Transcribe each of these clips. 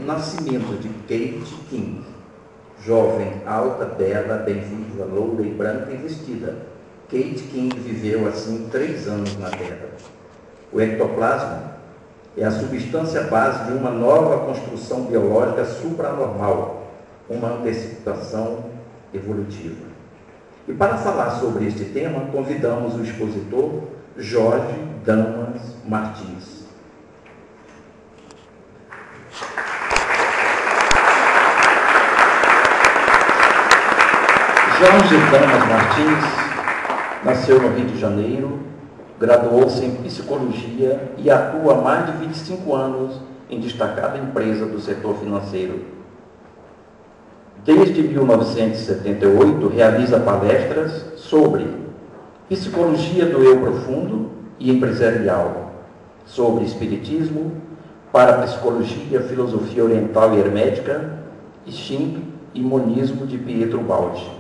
nascimento de Kate King, jovem, alta, bela, bem viva, loura e branca e vestida. Kate King viveu assim 3 anos na Terra. O ectoplasma é a substância base de uma nova construção biológica supranormal, uma antecipação evolutiva. E para falar sobre este tema, convidamos o expositor Jorge Damas Martins. Jorge Damas Martins nasceu no Rio de Janeiro, graduou-se em psicologia e atua há mais de 25 anos em destacada empresa do setor financeiro. Desde 1978, realiza palestras sobre psicologia do eu profundo e empresarial, sobre espiritismo, parapsicologia, filosofia oriental e hermética, Shinto e monismo de Pietro Baldi.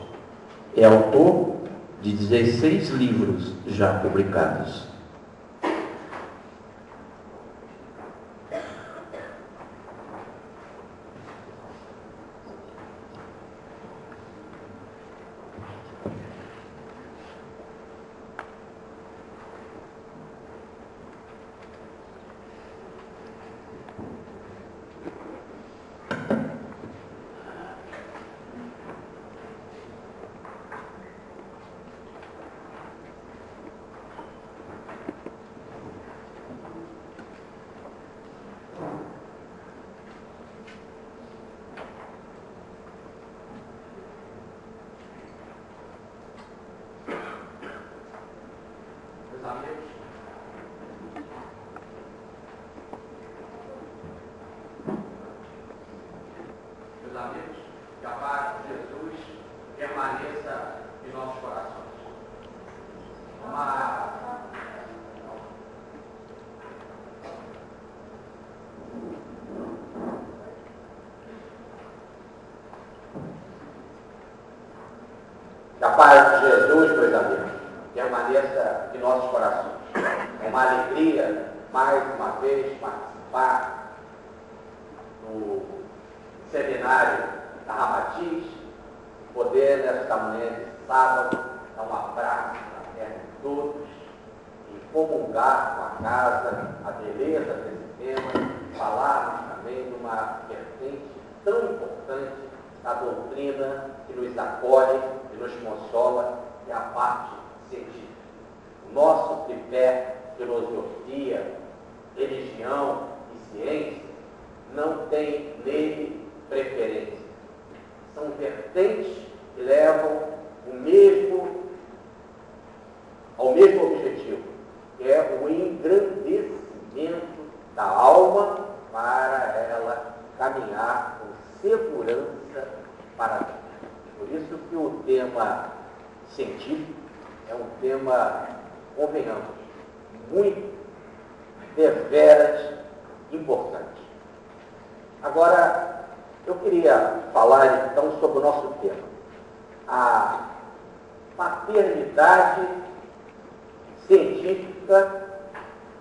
É autor de 16 livros já publicados. A paz de Jesus, meus amigos, permaneça em nossos corações. É uma alegria, mais uma vez, participar do seminário da Ramatiz, poder, nesta manhã de sábado, dar um abraço fraterno de todos e comungar com a casa a beleza desse tema, falarmos também de uma vertente tão importante da doutrina que nos acolhe e nos consola, que é a parte científica. O nosso tripé, filosofia, religião e ciência, não tem nele preferência. São vertentes que levam ao mesmo objetivo, que é o engrandecimento da alma para ela caminhar com segurança para Deus. Por isso que o tema científico é um tema, convenhamos, muito deveras importante. Agora, eu queria falar então sobre o nosso tema, a paternidade científica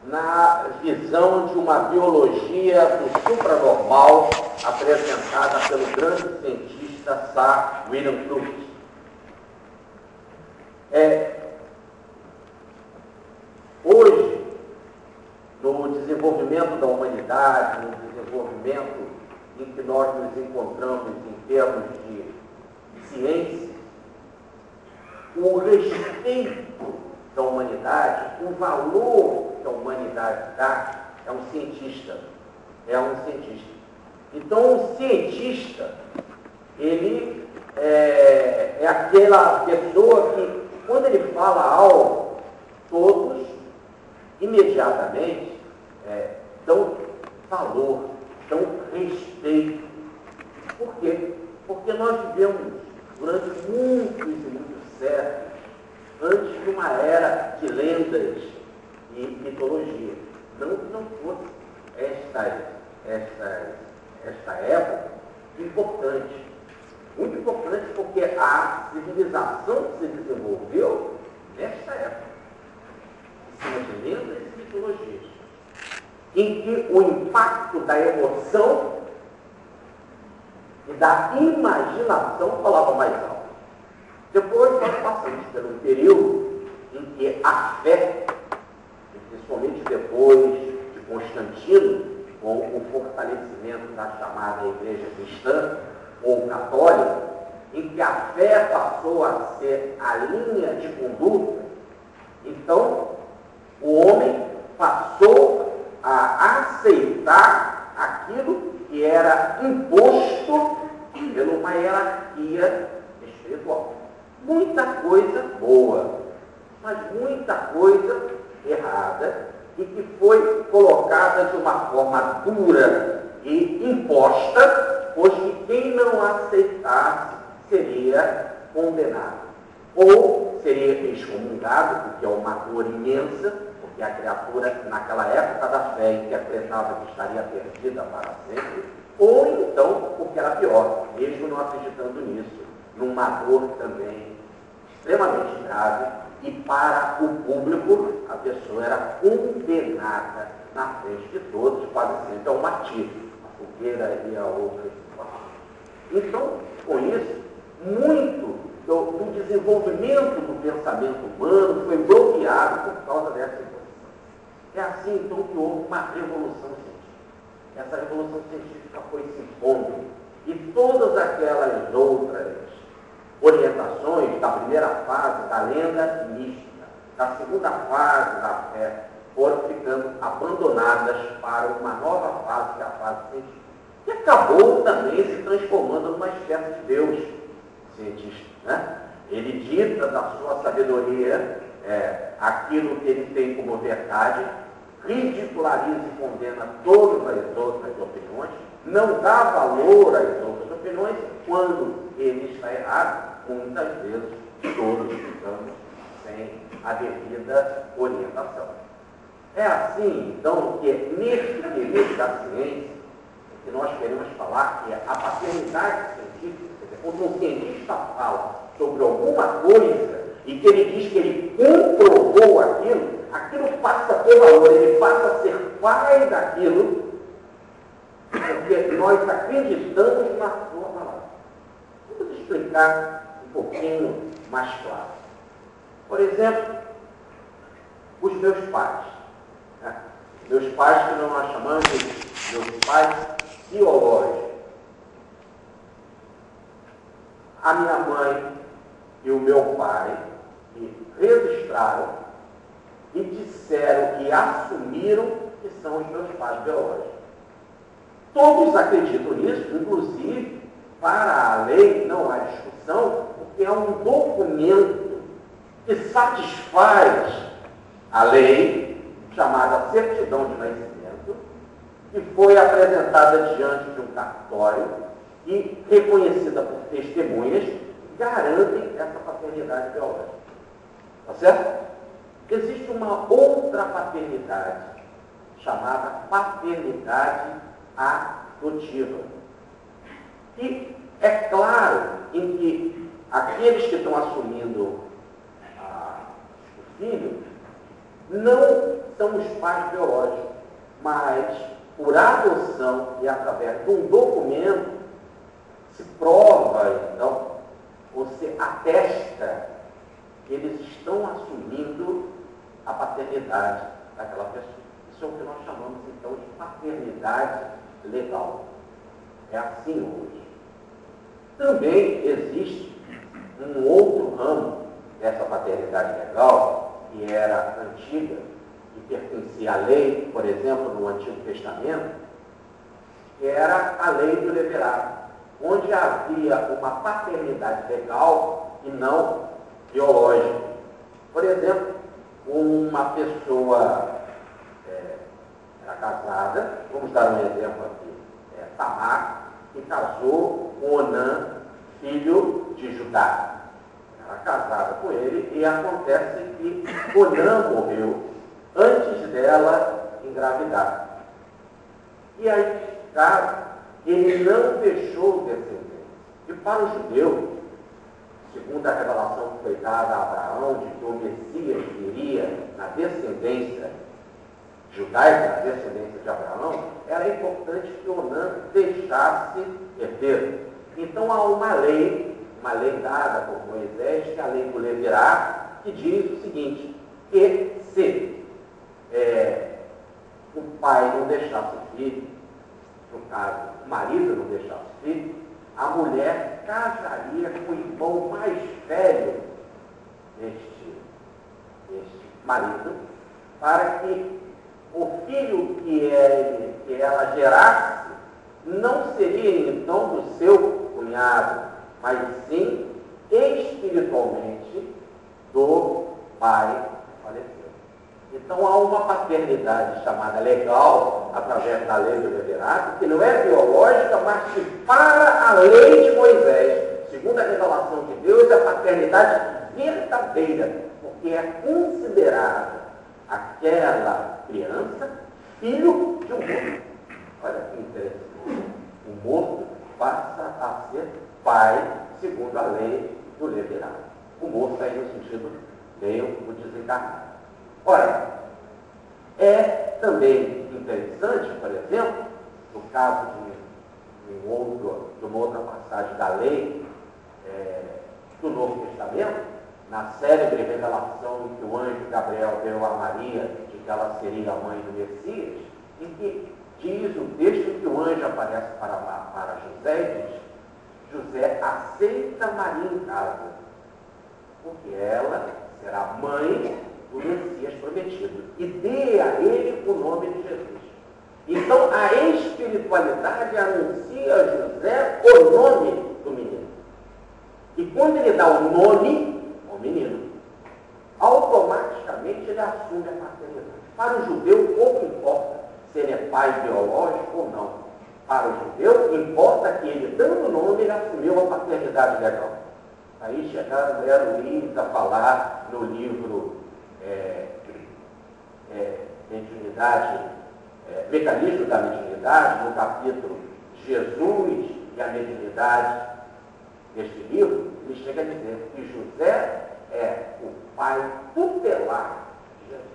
na visão de uma biologia do supranormal apresentada pelo grande cientista Sir William Crookes. Hoje, no desenvolvimento da humanidade, no desenvolvimento em que nós nos encontramos em termos de ciência, o respeito da humanidade, o valor que a humanidade dá, é um cientista. Então, o cientista, ele é aquela pessoa que, quando ele fala algo, todos imediatamente dão valor, dão respeito. Por quê? Porque nós vivemos durante muitos e muitos séculos antes de uma era de lendas e mitologia. Não que não fosse esta época importante. Muito importante porque a civilização que se desenvolveu nesta época, em cima de lendas e mitologias, em que o impacto da emoção da imaginação falava mais alto. Depois nós passamos por um período em que a fé, principalmente depois de Constantino, com o fortalecimento da chamada Igreja Cristã ou Católica, em que a fé passou a ser a linha de conduta, então o homem passou a aceitar aquilo que era imposto por uma hierarquia espiritual. Muita coisa boa, mas muita coisa errada e que foi colocada de uma forma dura e imposta, pois que quem não aceitasse seria condenado ou seria excomungado, o que é uma dor imensa, porque a criatura naquela época da fé interpretava que estaria perdida para sempre, ou então, o que era pior, mesmo não acreditando nisso, numa dor também extremamente grave, e para o público a pessoa era condenada na frente de todos, quase sempre ao martírio, a fogueira e a outra. Então, com isso, muito do desenvolvimento do pensamento humano foi bloqueado por causa dessa imposição. É assim, então, que houve uma revolução científica. Essa revolução científica foi se impondo, e todas aquelas outras orientações da primeira fase da lenda mística, da segunda fase da fé, foram ficando abandonadas para uma nova fase, que é a fase científica. E acabou também se transformando numa espécie de Deus cientista, né? Ele dita da sua sabedoria aquilo que ele tem como verdade, ridiculariza e condena todas as outras opiniões, não dá valor às outras opiniões, quando ele está errado, muitas vezes todos ficamos sem a devida orientação. É assim, então, que nesse período da ciência, que nós queremos falar, que é a paternidade científica, quer dizer, quando um cientista fala sobre alguma coisa e que ele diz que ele comprovou aquilo passa a ter valor, ele passa a ser pai daquilo, porque nós acreditamos na sua palavra. Vamos explicar um pouquinho mais claro. Por exemplo, os meus pais. Né? Meus pais, que nós chamamos de meus pais biológicos. A minha mãe e o meu pai me registraram e disseram e assumiram que são os meus pais biológicos. Todos acreditam nisso, inclusive, para a lei não há discussão, porque é um documento que satisfaz a lei, chamada certidão de nascimento, que foi apresentada diante de um cartório e reconhecida por testemunhas, garantem essa paternidade biológica. Tá certo? Existe uma outra paternidade, chamada paternidade adotiva. E é claro em que aqueles que estão assumindo o filho não são os pais biológicos, mas por adoção e através de um documento se prova, então, ou se atesta que eles estão assumindo a paternidade daquela pessoa. Isso é o que nós chamamos, então, de paternidade legal. É assim hoje. Também existe um outro ramo dessa paternidade legal, que era antiga, que pertencia à lei, por exemplo, no Antigo Testamento, que era a lei do levirato, onde havia uma paternidade legal e não biológica. Por exemplo, uma pessoa era casada, vamos dar um exemplo aqui, Tamar, que casou com Onã, filho de Judá. Era casada com ele e acontece que Onã morreu antes dela engravidar. E aí, ele não deixou descendência. E para o judeu, segundo a revelação que foi dada a Abraão, de que o Messias viria na descendência judaica, na descendência de Abraão, era importante que Onã deixasse herdeiro. Então há uma lei dada por Moisés, que é a lei do Levirá, que diz o seguinte, que se o pai não deixasse o filho, no caso, o marido não deixasse o filho, a mulher casaria com o irmão mais velho deste marido, para que o filho que ela gerasse não seria então do seu cunhado, mas sim espiritualmente do pai falecido. Então há uma paternidade chamada legal, através da lei do Levirato, que não é biológica, mas que para a lei de Moisés, segundo a revelação de Deus, é a paternidade verdadeira, porque é considerada aquela criança filho de um morto. Olha que interessante. O morto passa a ser pai, segundo a lei do Levirato. O morto aí no sentido meio o desencarnado. Ora, é também interessante, por exemplo, no caso de uma outra passagem da lei do Novo Testamento, na célebre revelação em que o anjo Gabriel deu a Maria de que ela seria a mãe do Messias, em que diz o texto que o anjo aparece para José e diz: José, aceita Maria em casa, porque ela será mãe do Messias prometido, e dê a ele o nome de Jesus. Então a espiritualidade anuncia a José o nome do menino. E quando ele dá o nome ao menino, automaticamente ele assume a paternidade. Para o judeu, pouco importa se ele é pai biológico ou não. Para o judeu, importa que ele, dando o nome, ele assumiu a paternidade legal. Aí chegaram Luiz a falar no livro Mediunidade, Mecanismo da Mediunidade, no capítulo Jesus e a Mediunidade deste livro, ele chega a dizer que José é o pai tutelar de Jesus.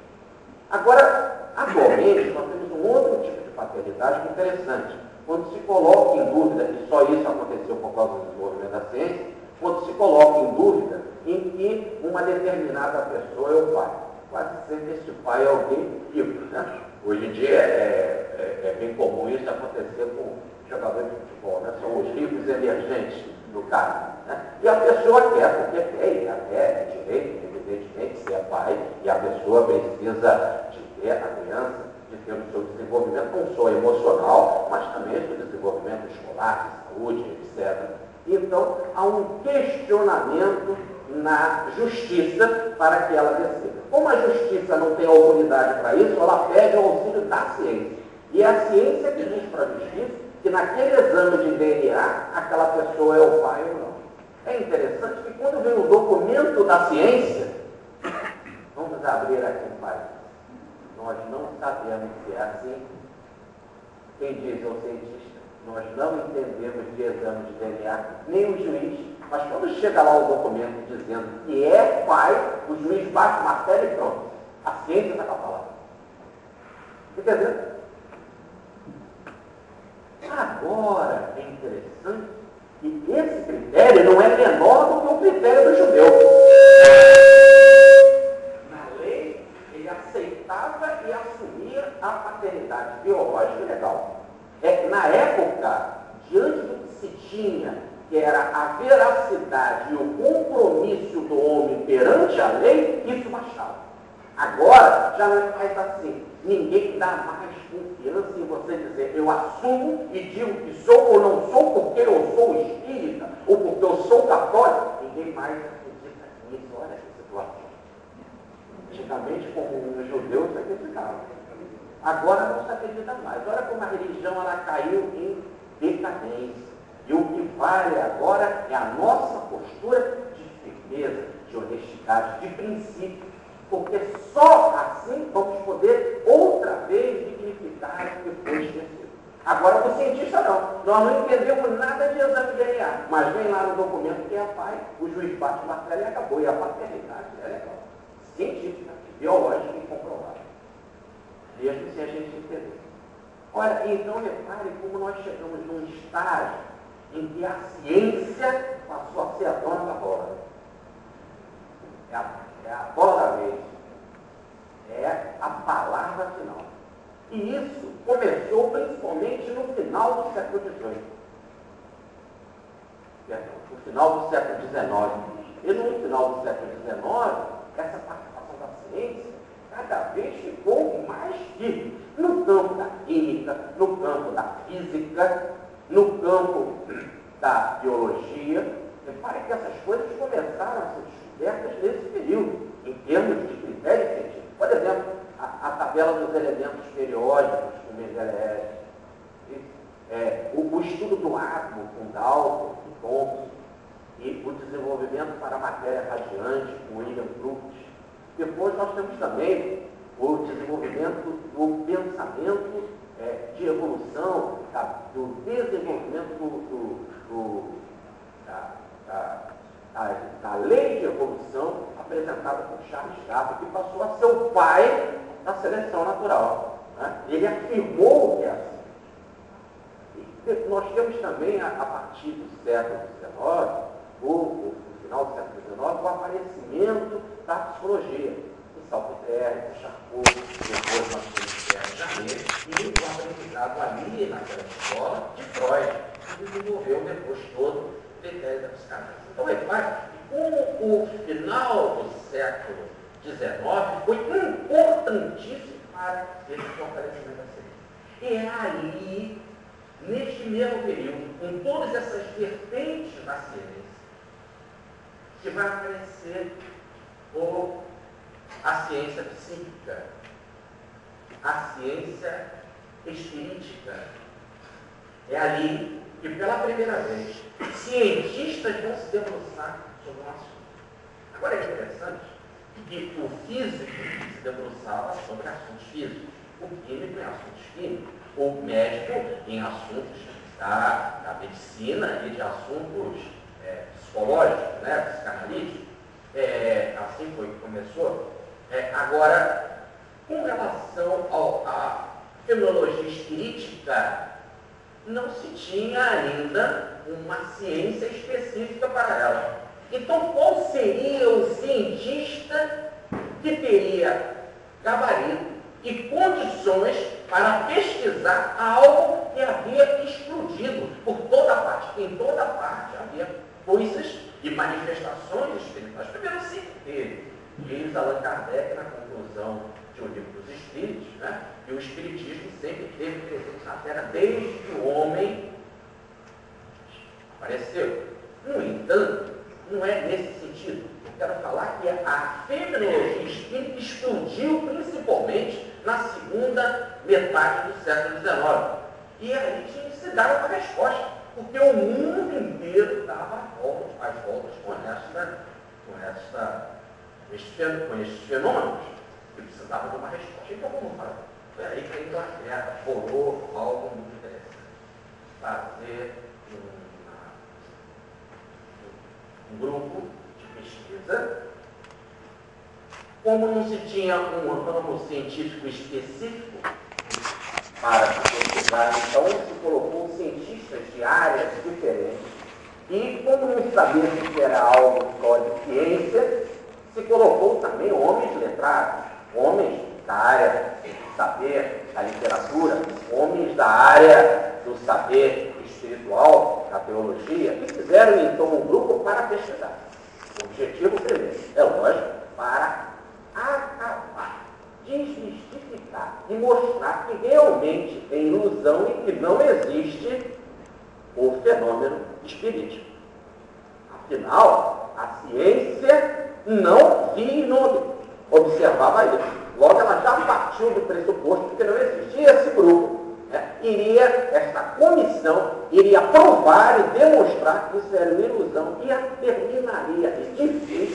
Agora, atualmente, nós temos um outro tipo de paternidade que é interessante. Quando se coloca em dúvida, e só isso aconteceu por causa do desenvolvimento da ciência, quando se coloca em dúvida em que uma determinada pessoa é o pai. Quase sempre esse pai é alguém vivo, né? Hoje em dia é bem comum isso acontecer com jogadores de futebol, né? São os ricos emergentes do caso. Né? E a pessoa quer, porque tem, até direito, evidentemente, ser pai, e a pessoa precisa de ter a criança, de ter o seu desenvolvimento não só emocional, mas também o seu desenvolvimento escolar, de saúde, etc. Então, há um questionamento na justiça para que ela decida. Como a justiça não tem autoridade para isso, ela pede o auxílio da ciência. E é a ciência que diz para a justiça que naquele exame de DNA, aquela pessoa é o pai ou não. É interessante que quando vem o documento da ciência, vamos abrir aqui um parênteses. Nós não sabemos se é assim. Quem diz é o cientista. Nós não entendemos de exame de DNA, nem o juiz, mas quando chega lá o documento dizendo que é pai, o juiz bate o martelo e pronto. A ciência está com a palavra. Entendeu? Agora, é interessante que esse critério não é menor do que o critério do judeu. Na lei, ele aceitava e assumia a paternidade biológica e legal. Na época, diante do que se tinha, que era a veracidade e o compromisso do homem perante a lei, isso bastava. Agora, já não é mais assim. Ninguém dá mais confiança em você dizer, eu assumo e digo que sou ou não sou porque eu sou espírita, ou porque eu sou católico. Ninguém mais acredita nisso. Olha essa situação. Antigamente, como os judeus acreditavam. Agora não se acredita mais. Olha como a religião ela caiu em decadência. E o que vale agora é a nossa postura de firmeza, de honestidade, de princípio. Porque só assim vamos poder outra vez dignificar o que foi esquecido. Agora o cientista não. Nós não entendemos nada de exame de DNA. Mas vem lá no documento que é pai, o juiz bate o martelo e acabou. E a paternidade é legal. Científica, biológica e comprovada. Mesmo se a gente entender. Olha, então repare como nós chegamos num estágio em que a ciência passou a ser a dona da bola. É a bola da vez. É a palavra final. E isso começou principalmente no final do século XVIII. No final do século XIX. E no final do século XIX, essa participação da ciência cada vez ficou mais firme no campo da química, no campo da física, no campo da biologia. Repare que essas coisas começaram a ser descobertas nesse período, em termos de critério científico. Por exemplo, a tabela dos elementos periódicos com Mendeleev, o estudo do átomo com Dalton e Thomson, e o desenvolvimento para a matéria radiante com William Crookes. Depois nós temos também o desenvolvimento do pensamento de evolução, do desenvolvimento da lei de evolução apresentada por Charles Darwin, que passou a ser o pai da seleção natural. Né? Ele afirmou que é assim. E nós temos também, a partir do século XIX, no final do século XIX, o aparecimento da psicologia, do Salpeterre, do Charcot, depois nós temos Pierre Janet, e o aprendizado ali naquela escola de Freud, que desenvolveu depois todo o critério da psicanálise. Então, repare, o final do século XIX foi importantíssimo para esse fortalecimento da ciência. E é ali, neste mesmo período, com todas essas vertentes da ciência, que vai aparecer a ciência psíquica, a ciência espírita. É ali que, pela primeira vez, cientistas vão se debruçar sobre um assunto. Agora é interessante que o físico se debruçava sobre assuntos físicos, o químico em assuntos químicos, o médico em assuntos da medicina e de assuntos psicológicos, né, psicanalíticos. Assim foi que começou. Agora, com relação à fenomenologia espírita, não se tinha ainda uma ciência específica para ela. Então, qual seria o cientista que teria gabarito e condições para pesquisar algo que havia explodido por toda parte? Em toda parte havia coisas e manifestações espirituais. Primeiro, sim, diz Allan Kardec na conclusão de O Livro dos Espíritos, né, que o Espiritismo sempre teve presente na Terra desde que o homem apareceu. No entanto, não é nesse sentido. Eu quero falar que a fenomenologia espírita explodiu principalmente na segunda metade do século XIX. E aí tinha que se dar uma resposta, porque o mundo inteiro dava às voltas com estes fenômenos, que precisava de uma resposta. Então vamos falar. Foi aí que a Inglaterra bolou algo muito interessante. Fazer um grupo de pesquisa. Como não se tinha um ramo científico específico para pesquisar, então se colocou cientistas de áreas diferentes. E como não sabia se era algo só de ciência, se colocou também homens letrados, homens da área do saber da literatura, homens da área do saber espiritual, da teologia, e fizeram então um grupo para pesquisar. O objetivo primeiro, é lógico, para acabar, desmistificar e mostrar que realmente tem ilusão e que não existe o fenômeno espirítico. Afinal, a ciência não via nome, observava isso. Logo, ela já partiu do pressuposto de que não existia esse grupo. Essa comissão iria provar e demonstrar que isso era uma ilusão e terminaria de vez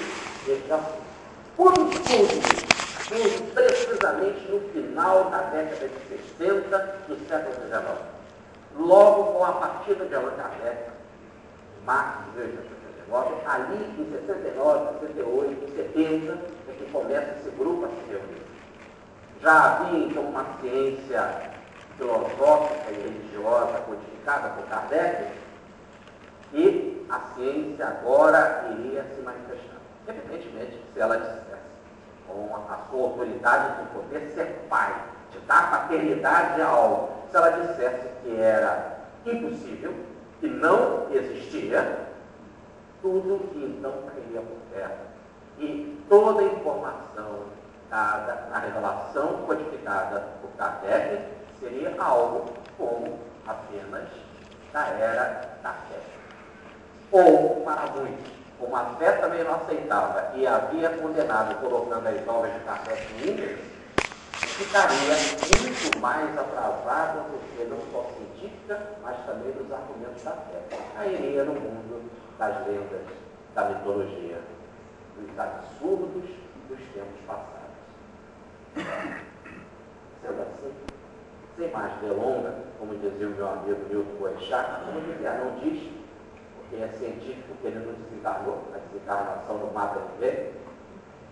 esse assunto. Quando tudo, precisamente no final da década de 60 do século XIX, logo com a partida de Allan Kardec, em março de 1869, ali em 69, 68, 70, é que começa esse grupo a se reunir. Já havia então uma ciência filosófica e religiosa codificada por Kardec, E a ciência agora iria se manifestar. Evidentemente, se ela dissesse, com a sua autoridade de poder ser pai, de dar paternidade a algo, se ela dissesse que era impossível, que não existia, tudo então cairia por terra. E toda a informação dada na revelação codificada por Kardec seria algo como apenas da era da fé. Ou, para muitos, como a fé também não aceitava e havia condenado colocando as obras de Kardec em índice, ficaria muito mais atrasada do que não só científica, mas também dos argumentos da fé. Cairia no mundo das lendas, da mitologia, dos absurdos dos tempos passados. Sendo assim, sem mais delonga, como dizia o meu amigo Milton Boechat, como dizia, não diz, porque é científico que ele não desencarnou, a desencarnação não mata ninguém,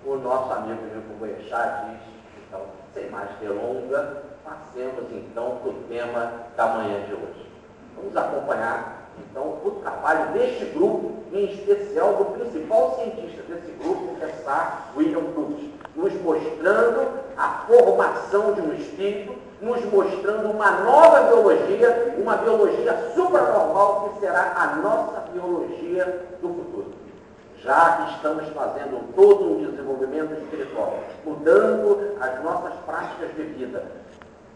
o nosso amigo Milton Boechat diz, então, sem mais delonga, passemos então para o tema da manhã de hoje. Vamos acompanhar então o trabalho deste grupo, em especial do principal cientista desse grupo, que é Sir William Crookes, nos mostrando a formação de um espírito, nos mostrando uma nova biologia, uma biologia supranormal que será a nossa biologia do futuro. Já que estamos fazendo todo um desenvolvimento espiritual, mudando as nossas práticas de vida,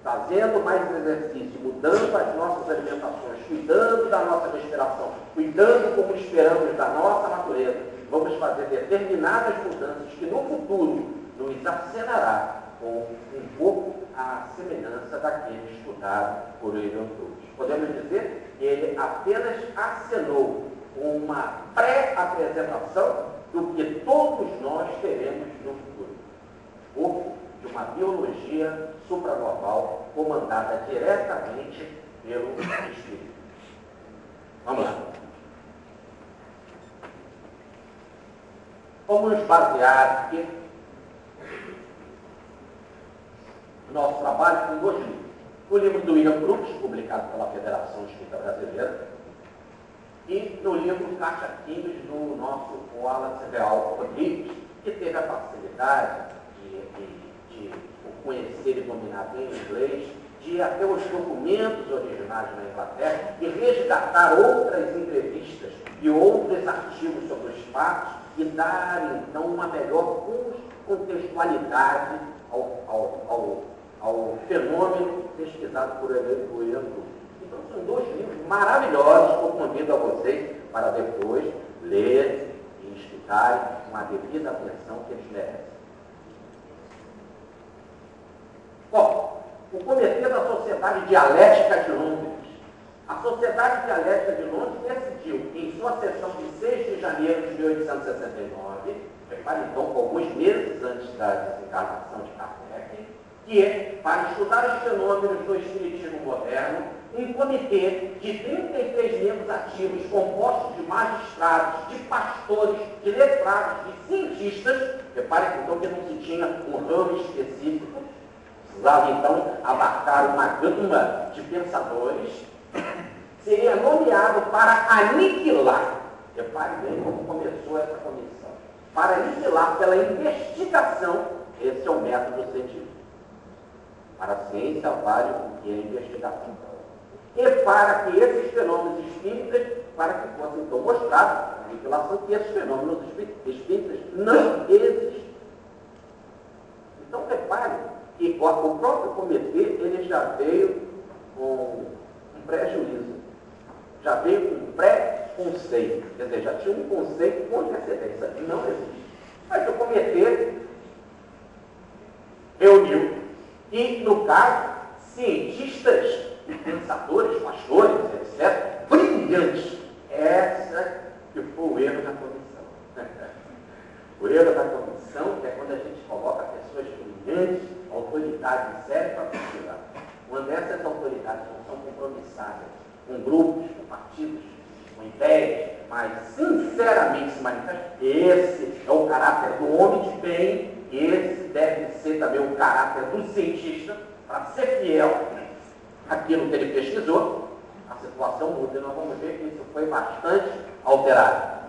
fazendo mais exercício, mudando as nossas alimentações, cuidando da nossa respiração, cuidando como esperamos da nossa natureza, vamos fazer determinadas mudanças que no futuro nos acenará com um pouco a semelhança daquele estudado por William Crookes. Podemos dizer que ele apenas acenou uma pré-apresentação do que todos nós teremos no futuro. Ou de uma biologia supranormal comandada diretamente pelo Espírito. Vamos lá. Vamos basear aqui o nosso trabalho com dois livros. O livro do William Crookes, publicado pela Federação Espírita Brasileira, e no livro Cachaquinhos do nosso Wallace Real Rodrigues, que teve a facilidade de conhecer e dominar bem o inglês, de ir até os documentos originais na Inglaterra e resgatar outras entrevistas e outros artigos sobre os fatos e dar, então, uma melhor contextualidade ao fenômeno pesquisado por William Crookes. Então, são dois livros maravilhosos que eu convido a vocês para depois lerem e estudarem com a devida atenção que eles merecem. Bom, o Comitê da Sociedade Dialética de Londres. A Sociedade Dialética de Londres decidiu, em sua sessão de 6 de janeiro de 1869, repare então, alguns meses antes da desencarnação de Kardec, que, para estudar os fenômenos do espiritismo moderno, um comitê de 33 membros ativos, compostos de magistrados, de pastores, de letrados, de cientistas, repare então que não se tinha um ramo específico, precisava então abarcar uma gama de pensadores, seria nomeado para aniquilar, repare bem como começou essa comissão, para aniquilar pela investigação, esse é o método científico. Para a ciência vale o que é investigação. E para que esses fenômenos espíritas, para que fosse então mostrado a aniquilação que esses fenômenos espíritas não existem. Então repare que o próprio comitê ele já veio com um prejuízo, já veio com um pré-conceito, quer dizer, já tinha um conceito com antecedência, não existe. Mas o comitê reuniu e, no caso, cientistas, pensadores, pastores, etc., brilhantes. Essa que foi o erro da comissão. O erro da comissão é quando a gente coloca pessoas brilhantes, autoridades sérias para pesquisar. Quando essas autoridades não são compromissadas com grupos, com partidos, com ideias, mas sinceramente se manifestam, esse é o caráter do homem de bem, esse deve ser também o caráter do cientista, para ser fiel àquilo que ele pesquisou, a situação muda e nós vamos ver que isso foi bastante alterado.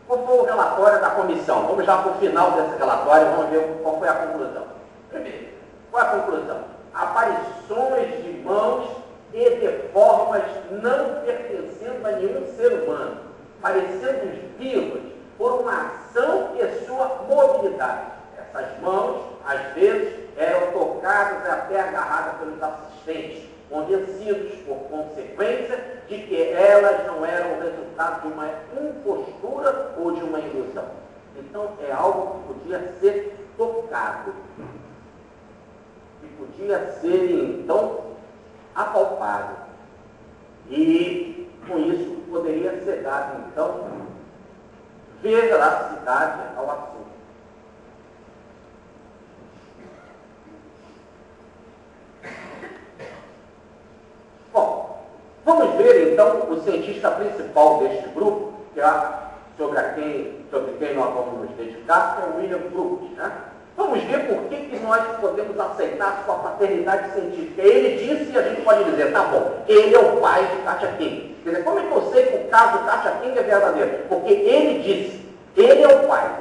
Qual foi o relatório da comissão? Vamos já para o final desse relatório, vamos ver qual foi a conclusão. Primeiro, qual é a conclusão? Aparições de mãos e de formas não pertencendo a nenhum ser humano, parecendo vivas por uma ação e sua mobilidade. Essas mãos, às vezes, eram tocadas e até agarradas pelos assistentes, convencidos por consequência de que elas não eram o resultado de uma impostura ou de uma ilusão. Então, é algo que podia ser tocado, que podia ser, então, apalpado. E, com isso, poderia ser dado, então, veracidade ao assunto. Bom, vamos ver então o cientista principal deste grupo, que é sobre quem nós vamos nos dedicar, que é o William Crookes, né? Vamos ver por que nós podemos aceitar sua paternidade científica. Ele disse e a gente pode dizer, tá bom, ele é o pai de Katja King. Quer dizer, como é que eu sei que o caso de Katja King é verdadeiro? Porque ele disse, ele é o pai,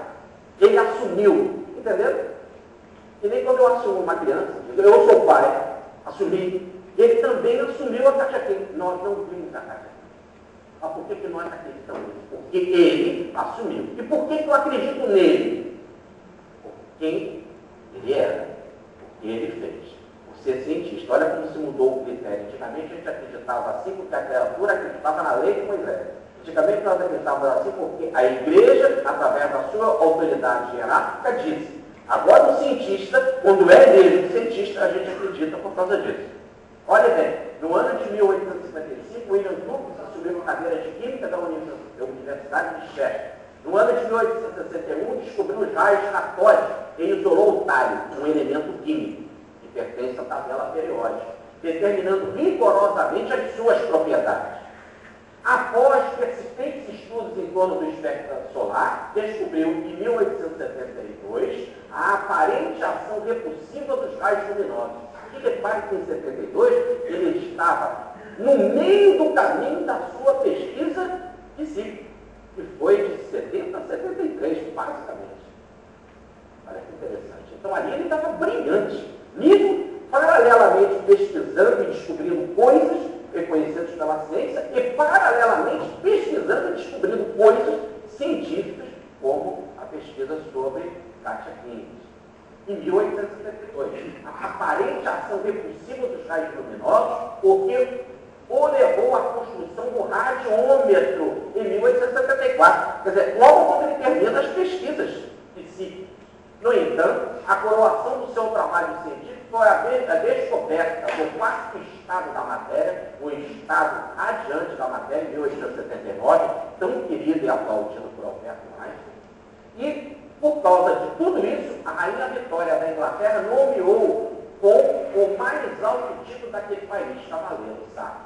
ele assumiu, entendeu? E nem quando eu assumo uma criança, eu sou o pai, assumi. Ele também assumiu a Katja King. Nós não vimos a Katja King. Mas por que nós acreditamos nisso? Porque ele assumiu. E por que eu acredito nele? Por quem ele era. Por que ele fez. Por ser cientista. Olha como se mudou o critério. Antigamente a gente acreditava assim porque a criatura acreditava na lei de Moisés. Antigamente nós acreditávamos assim porque a igreja, através da sua autoridade hierárquica, disse. Agora o cientista, quando é mesmo cientista, a gente acredita por causa disso. Olha bem, no ano de 1855, William Crookes assumiu a cadeira de Química da Universidade de Chester. No ano de 1861, descobriu os raios catódicos e isolou o talho, um elemento químico, que pertence à tabela periódica, determinando rigorosamente as suas propriedades. Após persistentes estudos em torno do espectro solar, descobriu, em 1872, a aparente ação repulsiva dos raios luminosos. E repare que em 72 ele estava no meio do caminho da sua pesquisa física, que foi de 70 a 73, basicamente. Olha que interessante. Então ali ele estava brilhante, mesmo paralelamente pesquisando e descobrindo coisas reconhecidas pela ciência e paralelamente pesquisando e descobrindo coisas científicas, como a pesquisa sobre Katja King. Em 1872, a aparente ação repulsiva dos raios luminosos, o que o levou à construção do radiômetro em 1874. Quer dizer, logo quando ele termina as pesquisas físicas. No entanto, a coroação do seu trabalho científico foi a descoberta do quarto estado da matéria, o estado adiante da matéria, em 1879, tão querido e aplaudido por Alberto Einstein. E, por causa de tudo isso, a Rainha Vitória da Inglaterra nomeou com o mais alto título daquele país, cavaleiro, sabe?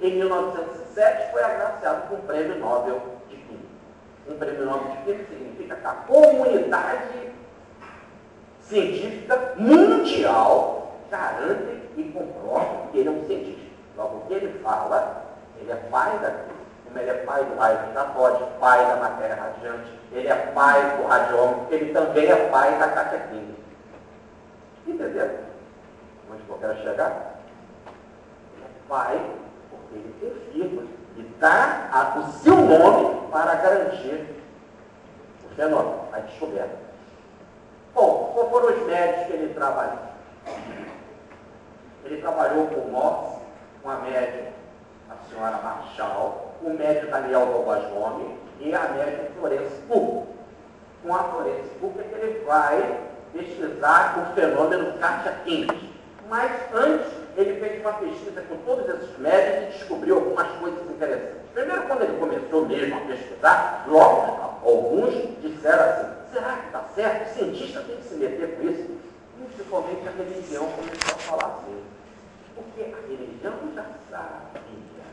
Em 1907 foi agraciado com o Prêmio Nobel de Química. Um Prêmio Nobel de Química significa que a comunidade científica mundial garante e comprova que ele é um cientista. Logo, o que ele fala, ele é pai da química. Como ele é pai do raio catódico, pai da matéria radiante, ele é pai do radiômetro, ele também é pai da Katja King. Entendeu? Onde eu quero chegar? Ele é pai porque ele confirma e dá o seu nome para garantir o fenômeno, a descoberta. Bom, qual foram os médicos que ele trabalhou? Ele trabalhou com Morse, com a médica, a senhora Marshall, o médico Daniel Douglas Gomes e a médica Florence Cook. Com a Florence Cook é que ele vai pesquisar o fenômeno Katja King. Mas antes, ele fez uma pesquisa com todos esses médicos e descobriu algumas coisas interessantes. Primeiro, quando ele começou mesmo a pesquisar, logo, alguns disseram assim, será que está certo? O cientista tem que se meter com isso? Principalmente a religião começou a falar assim. Porque a religião já sabia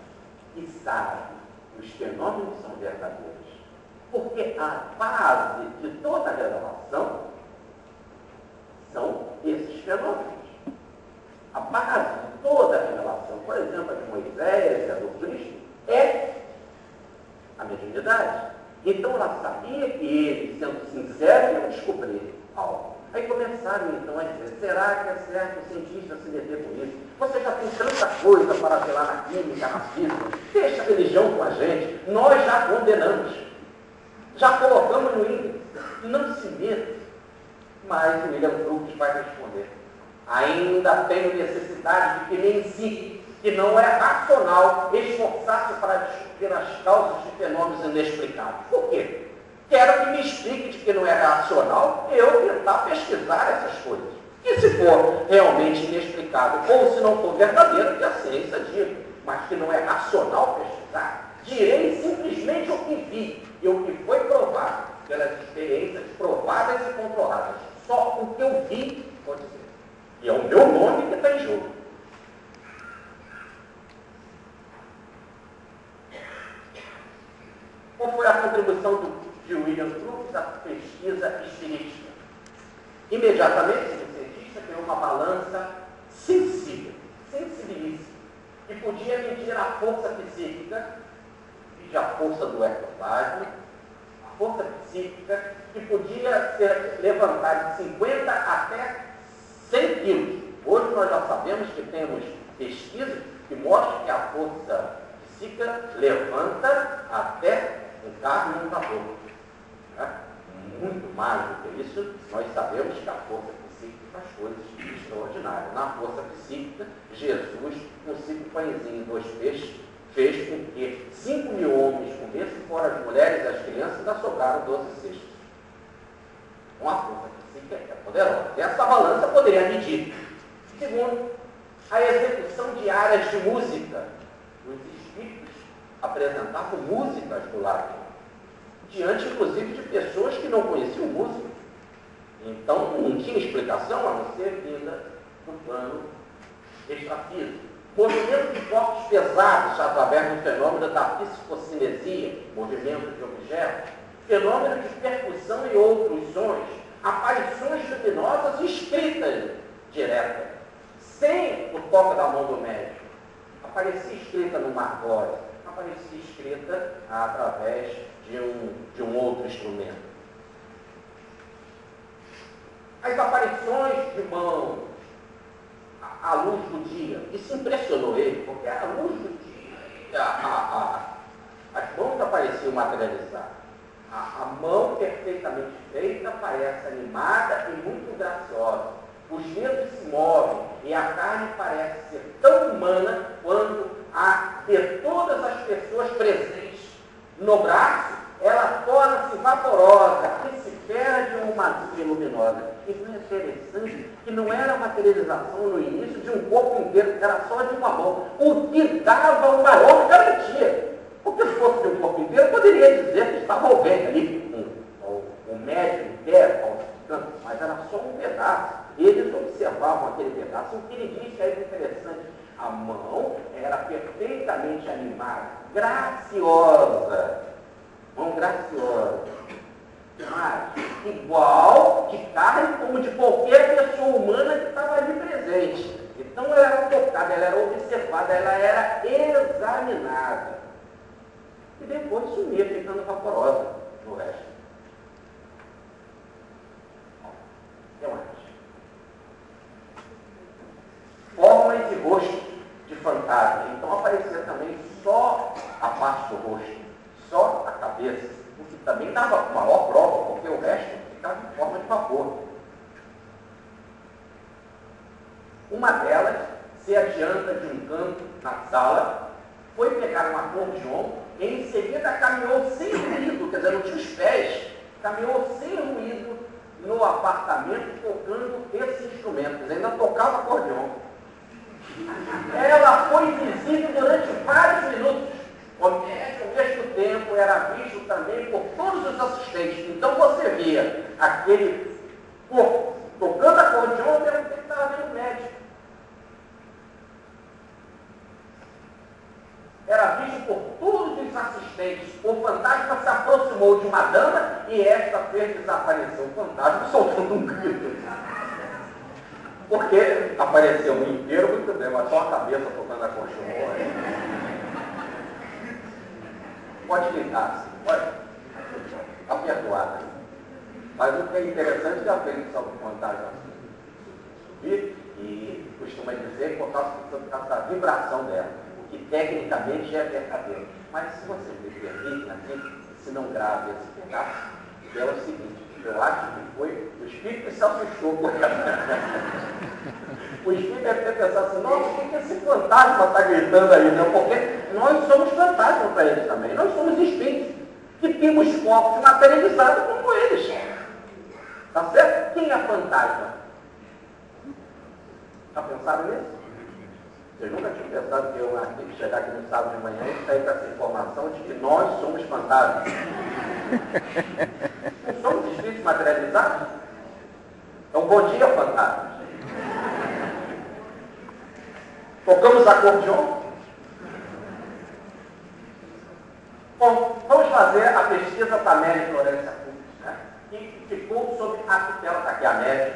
e sabe que os fenômenos são verdadeiros. Porque a base de toda a revelação são esses fenômenos. A base de toda a revelação. por exemplo, a de Moisés, a do Cristo, é a mediunidade. Então ela sabia que ele, sendo sincero, ia descobrir algo. Aí começaram então a dizer, será que é certo o cientista se meter com isso? Você já tem tanta coisa para ver lá na química, na física, deixa a religião com a gente, nós já condenamos, já colocamos no índice, não se meta. Mas o William Crookes vai responder, ainda tenho necessidade de que me ensine que não é racional esforçar-se para descobrir as causas de fenômenos inexplicáveis. Por quê? Quero que me explique de que não é racional eu tentar pesquisar essas coisas. E se for realmente inexplicável, ou se não for verdadeiro, que a ciência diga, mas que não é racional pesquisar, direi simplesmente o que vi e o que foi provado pelas experiências provadas e controladas. Só o que eu vi pode ser. E é o meu nome que está em jogo. Qual foi a contribuição de William Crookes à pesquisa espirítica? Imediatamente, o cientista criou uma balança sensível, sensibilíssima, que podia medir a força psíquica, e a força do ectoplasma, a força psíquica, que podia ser levantada de 50 até 100 quilos. Hoje nós já sabemos que temos pesquisas que mostram que a força psíquica levanta até um carro e um vapor. Né? Muito mais do que isso, nós sabemos que a força psíquica faz coisas extraordinárias. Na força psíquica, Jesus, com 5 pãezinhos e 2 peixes, fez com que 5 mil homens comessem, fora as mulheres e as crianças, ainda sobraram 12 cestos. Então a força psíquica é poderosa. Essa balança poderia medir. Segundo, a execução de áreas de música. Os espíritos apresentavam músicas do lado, diante inclusive de pessoas que não conheciam música. Então não tinha explicação a não ser vinda do plano extrafísico. Movimento de corpos pesados através do fenômeno da psicocinesia, movimento de objetos, fenômeno de percussão e outros sons, aparições luminosas escritas diretas, sem o toque da mão do médico. Aparecia escrita no margório, aparecia escrita através de um outro instrumento. As aparições de mão à luz do dia, isso impressionou ele, porque a luz do dia, as mãos apareciam materializadas. A mão perfeitamente feita parece animada e muito graciosa. Os dedos se movem e a carne parece ser tão humana quanto a de todas as pessoas presentes. No braço, ela torna-se vaporosa e se perde uma nuvem luminosa. E não é interessante que não era materialização no início de um corpo inteiro, era só de uma mão, o que dava uma maior garantia. Porque se fosse de um corpo inteiro, poderia dizer que estava alguém ali, um médico inteiro, mas era só um pedaço. Eles observavam aquele pedaço. O que ele disse é interessante. A mão era perfeitamente animada, graciosa. Mão graciosa. Mas igual de carne como de qualquer pessoa humana que estava ali presente. Então ela era tocada, ela era observada, ela era examinada. E depois sumia, ficando vaporosa no resto. O que mais? Formas e rosto de fantasma. Então aparecia também só a parte do rosto, só a cabeça, o que também dava maior prova, porque o resto ficava em forma de vapor. Uma delas se adianta de um canto na sala, foi pegar um acordeon e em seguida caminhou sem ruído, quer dizer, não tinha os pés, caminhou sem ruído no apartamento tocando esse instrumento, ainda tocava acordeon. Ela foi visível durante vários minutos. Ao mesmo tempo era visto também por todos os assistentes. Então você via aquele corpo tocando acordeon, ao mesmo tempo estava vendo o médico. Era visto por todos os assistentes. O fantasma se aproximou de uma dama e esta fez desaparecer. O fantasma soltando um grito. Porque apareceu um inteiro, muito bem, mas só a cabeça tocando a colchão. Pode clicar, sim, pode. Está perdoada. Mas o que é interessante é que a predição de contagem subir e costuma dizer por causa da vibração dela, o que tecnicamente é verdadeiro. Mas se você me permite, aqui, se não grave esse pedaço, é o seguinte, eu acho que foi o Espírito que se assustou com ela. O Espírito deve ter pensado assim, nossa, por que esse fantasma está gritando aí? Não? Porque nós somos fantasmas para eles também. Nós somos espíritos que temos corpos materializados como eles. Tá certo? Quem é fantasma? Já pensaram nisso? Vocês nunca tinham pensado que eu tenho que chegar aqui no sábado de manhã e sair com essa informação de que nós somos fantasmas? Não somos espíritos materializados? Então, bom dia, fantasmas. Tocamos acordeon? Bom, vamos fazer a pesquisa da Amélia Florência Cunha, né? Que ficou sob a tutela, está aqui a Amélia,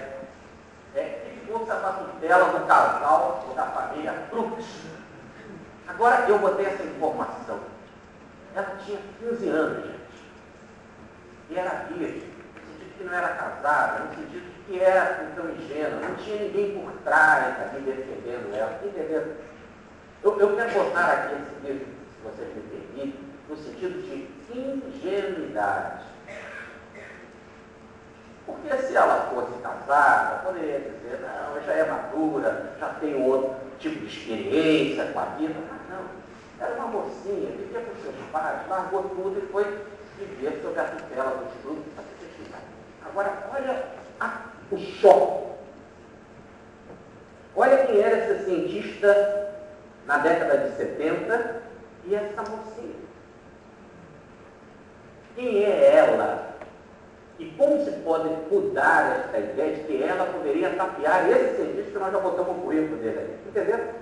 que ficou sob a tutela do casal ou da família Crux. Agora, eu botei essa informação. Ela tinha 15 anos, gente. E era virgem, no sentido que não era casada, no sentido que era então ingênua, não tinha ninguém por trás aqui defendendo ela, entenderam? Eu quero botar aqui esse livro, se vocês me permitem, no sentido de ingenuidade. Porque se ela fosse casada, poderia dizer, não, já é madura, já tem outro tipo de experiência com a vida. Mas não, era uma mocinha, vivia com seus pais, largou tudo e foi viver sob a tutela dos grupos. Agora, olha o choque. Olha quem era esse cientista na década de 70 e essa mocinha. Quem é ela? E como se pode mudar essa ideia de que ela poderia tapear esse cientista que nós já botamos o currículo dele aí? Entendeu?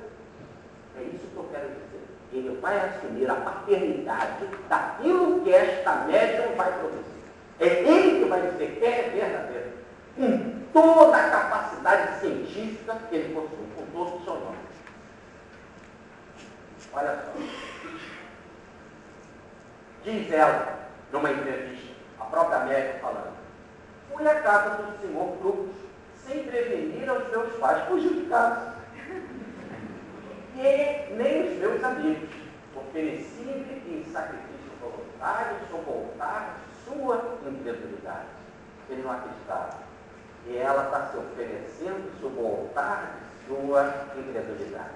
É isso que eu quero dizer. Ele vai assumir a paternidade daquilo que esta médium vai produzir. É ele que vai dizer que é verdadeiro. Com toda a capacidade científica que ele possui, com todo o seu nome. Olha só. Diz ela, numa entrevista, a própria médica falando, fui à casa do senhor Crux, sem prevenir aos meus pais, fugiu de casa. E nem os meus amigos. Ofereci-lhe em sacrifício voluntário, suportar sua incredulidade. Ele não acreditava. E ela está se oferecendo suportar sua incredulidade.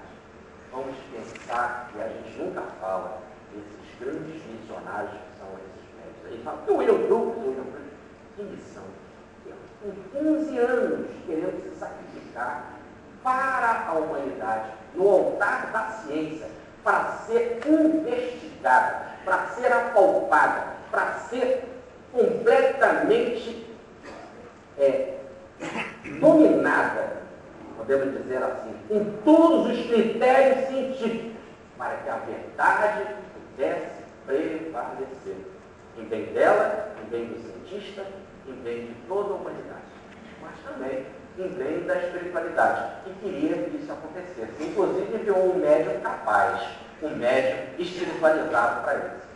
Vamos pensar que a gente nunca fala desses grandes missionários que são esses médicos. Aí fala, que o William Crux, que missão? Com 15 anos querendo se sacrificar para a humanidade, no altar da ciência, para ser investigada, para ser apalpada, para ser completamente dominada, podemos dizer assim, com todos os critérios científicos, para que a verdade pudesse prevalecer. Em bem dela, em bem do cientista, em bem de toda a humanidade. Mas também em bem da espiritualidade, que queria que isso acontecesse. Inclusive enviou um médium capaz, um médium espiritualizado para isso.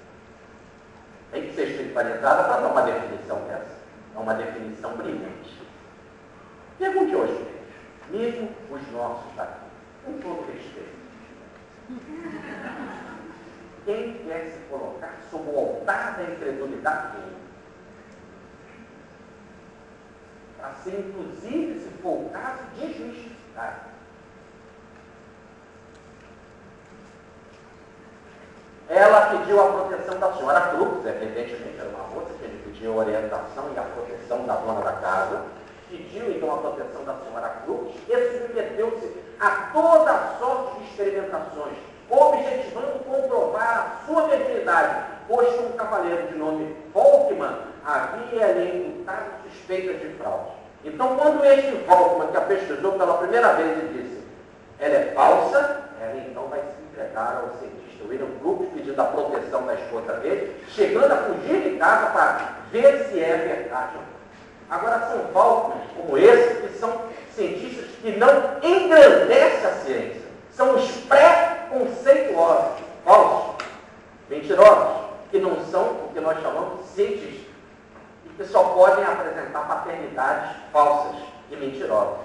Tem que ser espiritualizado para dar uma definição dessa. É uma definição brilhante. Pergunte hoje, mesmo os nossos daqui, com todo respeito. Quem quer se colocar sob o altar da incredulidade dele? Para ser, inclusive, se for o caso, desmistificado. Ela pediu a proteção da senhora Crux, evidentemente era uma moça que ele pediu a orientação e a proteção da dona da casa, pediu então a proteção da senhora Crux e submeteu-se a toda sorte de experimentações, objetivando comprovar a sua virgindade, pois um cavaleiro de nome Volkmann havia lhe imputado suspeitas de fraude. Então, quando este Volkmann, que a pesquisou pela primeira vez e disse, ela é falsa, ela então vai se entregar ao cientista William Crux, pedindo a proteção da esposa dele, chegando a fugir de casa para ver se é verdade ou não. Agora, são Volkmanns como esse que são cientistas que não engrandecem a ciência. São os pré-conceituosos, falsos, mentirosos, que não são o que nós chamamos de cientistas, e que só podem apresentar paternidades falsas e mentirosas.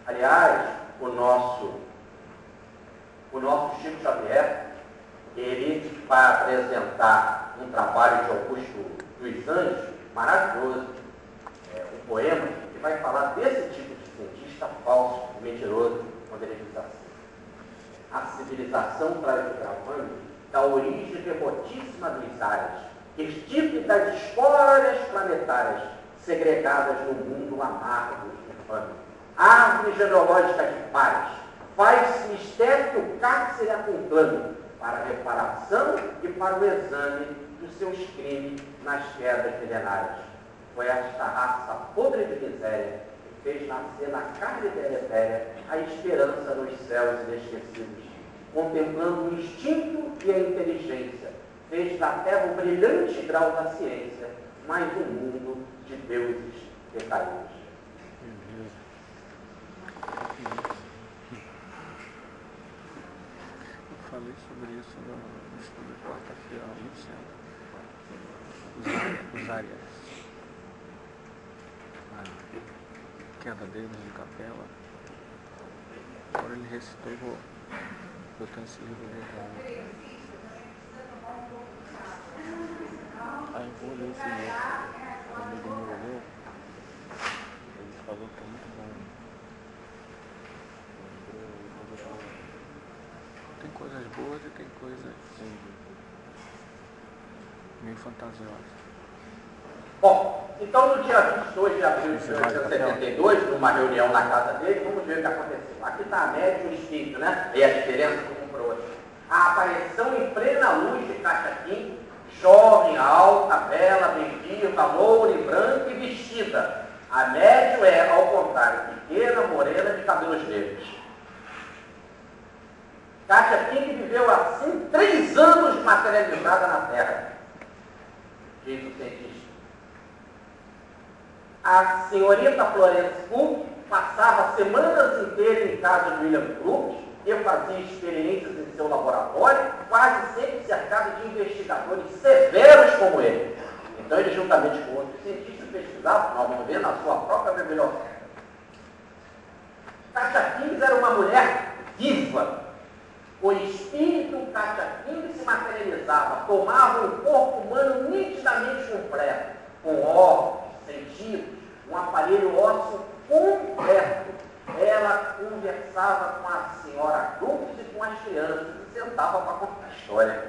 Aliás, o nosso Chico Xavier, ele vai apresentar um trabalho de Augusto dos Anjos, maravilhoso, um poema, que vai falar desse tipo de cientista falso, mentiroso, quando ele diz assim: a civilização traz o gravame da origem remotíssima dos ares, estípidas escórias planetárias, segregadas no mundo amargo e infame. Árvore genealógica de paz, faz-se mistério que o cárcere a conclame, para a reparação e para o exame dos seus crimes nas quedas milenárias. Foi esta raça podre de miséria que fez nascer na carne deletéria a esperança nos céus inesquecidos. Contemplando o instinto e a inteligência, fez da terra o brilhante grau da ciência, mais um mundo de deuses decaídos. Eu falei sobre isso no estudo de quarta-feira, no centro. Os Arias. A queda deles em capela. Agora ele recitou, eu tenho esse livro dele. Aí eu vou ler esse livro. Um amigo meu leu. Ele falou que é muito bom. Tem coisas boas e tem coisas meio fantasiosas. Bom, então no dia 22 de abril de 1972, numa reunião na casa dele, vamos ver o que aconteceu. Aqui está a média e o espírito, né? E a diferença de um para o outro. A aparição em plena luz de Cachaquim, jovem, alta, bela, bem viva, loura e branca e vestida. A médio é, ao contrário, pequena, morena, de cabelos negros. Cachaquim que viveu assim 3 anos materializada na Terra, diz o cientista. A senhorita Florence Cook passava semanas inteiras em casa de William Crookes e fazia experiências em seu laboratório, quase sempre cercado de investigadores severos como ele. Então ele, juntamente com outros cientistas, pesquisavam, nós vamos ver, na sua própria biblioteca. Cachaquins era uma mulher viva. O espírito Cachaquim se materializava, tomava um corpo humano nitidamente completo, com órgãos, sentidos, um aparelho ósseo completo. Ela conversava com a senhora Crookes e com as crianças e sentava para contar a história.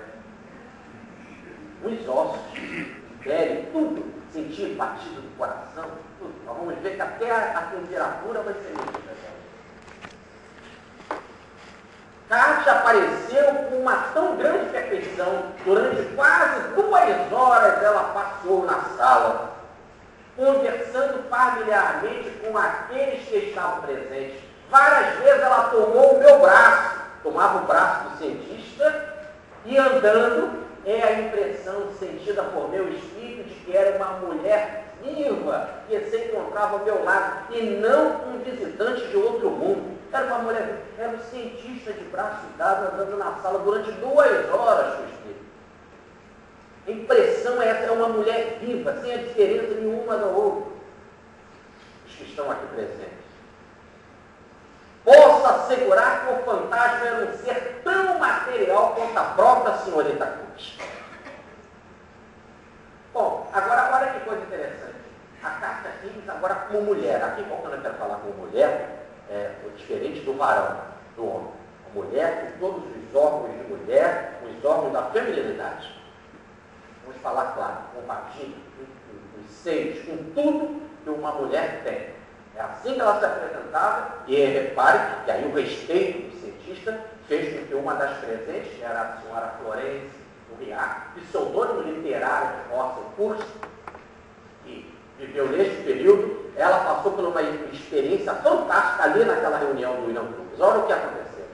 Os ossos, pele, tudo, sentido, batido do coração, tudo. Nós vamos ver que até a temperatura vai ser medida. Kátia apareceu com uma tão grande perfeição, durante quase 2 horas ela passou na sala, conversando familiarmente com aqueles que estavam presentes. Várias vezes ela tomou o meu braço, tomava o braço do cientista, e andando é a impressão sentida por meu espírito de que era uma mulher viva que se encontrava ao meu lado, e não um visitante de outro mundo. Era uma mulher, era um cientista de braços dados andando na sala durante 2 horas com o espírito. A impressão é essa, é uma mulher viva, sem a diferença nenhuma da outra. Os que estão aqui presentes. Posso assegurar que o fantasma era um ser tão material quanto a própria senhorita Cruz. Bom, agora olha que coisa interessante. A Kátia Kings agora como mulher. Aqui quando eu quero falar como mulher, é diferente do varão, do homem. A mulher com todos os órgãos de mulher, os órgãos da feminilidade. Vamos falar claro, com vagina, com os seios, com tudo que uma mulher tem. É assim que ela se apresentava, e repare que aí o respeito do cientista fez com que uma das presentes, que era a senhora Florence Uriar, pseudônimo literário de Russell Curtis, que viveu neste período, ela passou por uma experiência fantástica ali naquela reunião do William Crookes. Olha o que aconteceu.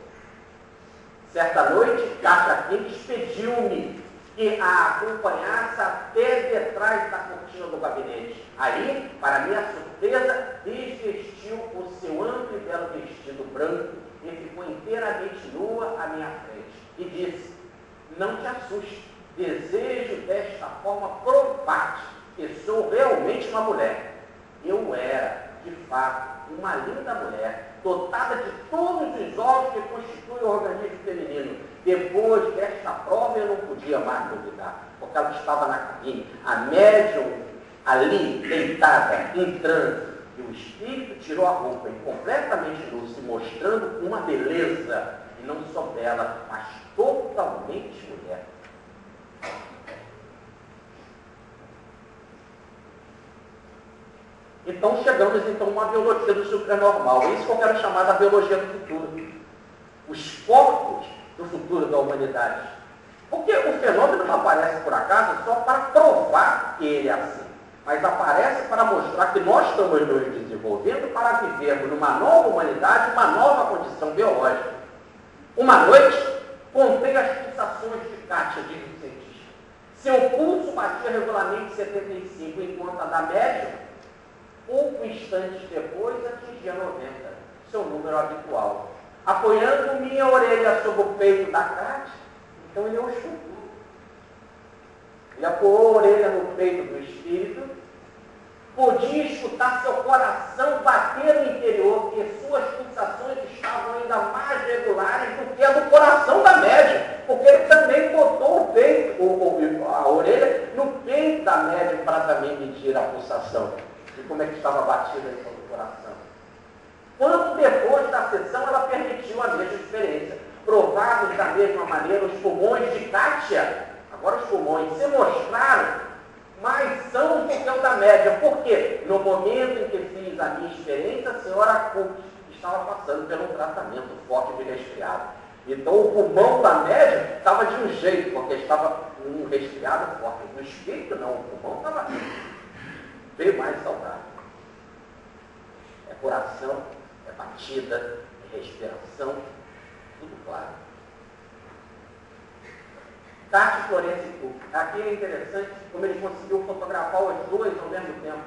Certa noite, Kátia Kings pediu-me que a acompanhasse até detrás da cortina do gabinete. Aí, para minha surpresa, desvestiu o seu amplo e belo vestido branco e ficou inteiramente nua à minha frente. E disse: não te assuste, desejo desta forma provar-te que sou realmente uma mulher. Eu era, de fato, uma linda mulher, dotada de todos os órgãos que constituem o organismo feminino. Depois desta prova eu não podia mais duvidar, porque ela estava na cabine, a médium ali, deitada, entrando, e o espírito tirou a roupa e completamente nu, se mostrando uma beleza, e não só bela, mas totalmente mulher. Então chegamos então a uma biologia do supranormal. É isso que eu quero chamar da biologia do futuro. Os corpos do futuro da humanidade. Porque o fenômeno não aparece por acaso só para provar que ele é assim, mas aparece para mostrar que nós estamos nos desenvolvendo para vivermos numa nova humanidade, uma nova condição biológica. Uma noite, contei as pulsações de Kátia, diz o cientista. Seu pulso batia regularmente 75, enquanto a da médium, pouco instantes depois, atingia 90, seu número habitual. Apoiando minha orelha sobre o peito da Kátia, então ele o escutou. Ele apoiou a orelha no peito do espírito, podia escutar seu coração bater no interior, porque suas pulsações estavam ainda mais regulares do que a do coração da médium, porque ele também botou o peito, a orelha no peito da médium para também medir a pulsação de como é que estava batida então do coração. Quando depois da sessão ela permitiu a mesma experiência, provados da mesma maneira os pulmões de Kátia, agora os pulmões se mostraram mais sãos do que o da média. Por quê? No momento em que fiz a minha experiência, a senhora Cook estava passando por um tratamento forte de resfriado. Então o pulmão da média estava de um jeito, porque estava um resfriado forte. No espírito não, o pulmão estava bem mais saudável. É coração, é batida, é respiração, tudo claro. Kátia Florence Cook. Aqui é interessante como ele conseguiu fotografar os dois ao mesmo tempo.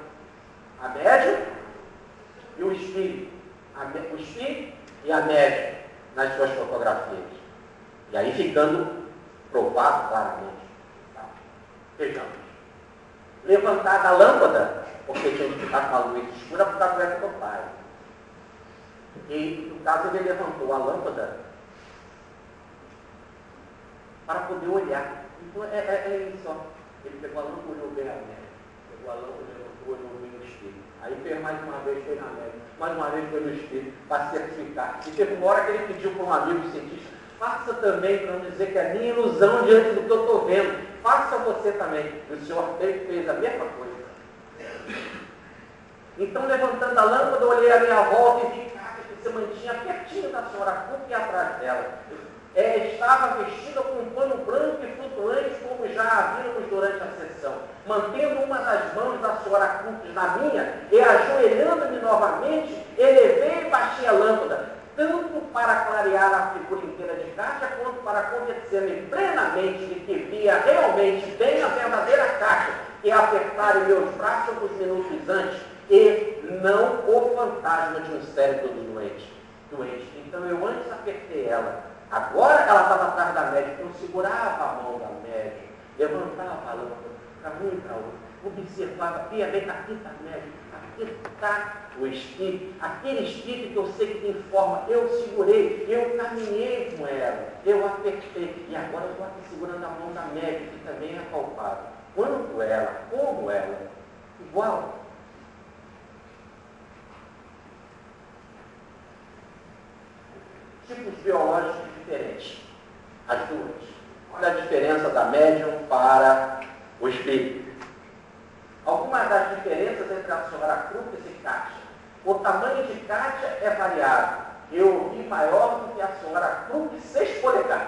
A médium e o espírito. O espírito e a médium nas suas fotografias. E aí ficando provado claramente. Tá? Vejamos. Levantada a lâmpada, porque tinha que ficar com a luz escura por causa do ectoplasma. E no caso ele levantou a lâmpada para poder olhar. Então é isso, ó. Ele pegou a lâmpada, olhou bem a média. Pegou a lâmpada, olhou bem no espírito. Aí fez mais uma vez, foi na média. Mais uma vez foi no espírito, para certificar. E teve uma hora que ele pediu para um amigo cientista, faça também, para não dizer que é minha ilusão diante do que eu estou vendo. Faça você também. E o senhor fez a mesma coisa. Então, levantando a lâmpada, eu olhei a minha volta e vi que se mantinha pertinho da senhora Cook e atrás dela. Estava vestida com um pano branco e flutuante, como já a vimos durante a sessão, mantendo uma das mãos da senhora Cook na minha e ajoelhando-me novamente, elevei e baixei a lâmpada, tanto para clarear a figura inteira de Kátia, quanto para convencer-me plenamente de que via realmente bem a verdadeira Kátia, que apertara em meus braços alguns minutos antes, e não o fantasma de um cérebro doente. Então eu antes apertei ela. Agora ela estava atrás da médica, eu segurava a mão da médica, levantava a lâmpada para um e para outro, observava, via bem, aqui está a médica, aqui está o espírito, aquele espírito que eu sei que tem forma, eu segurei, eu caminhei com ela, eu apertei, e agora eu estou aqui segurando a mão da médica, que também é palpável. Quanto ela, como ela, igual. Tipos biológicos diferentes, as duas. Olha a diferença da médium para o espírito. Algumas das diferenças entre a senhora Crookes e Kátia. O tamanho de Kátia é variável. Eu vi maior do que a senhora Crookes, 6 polegadas.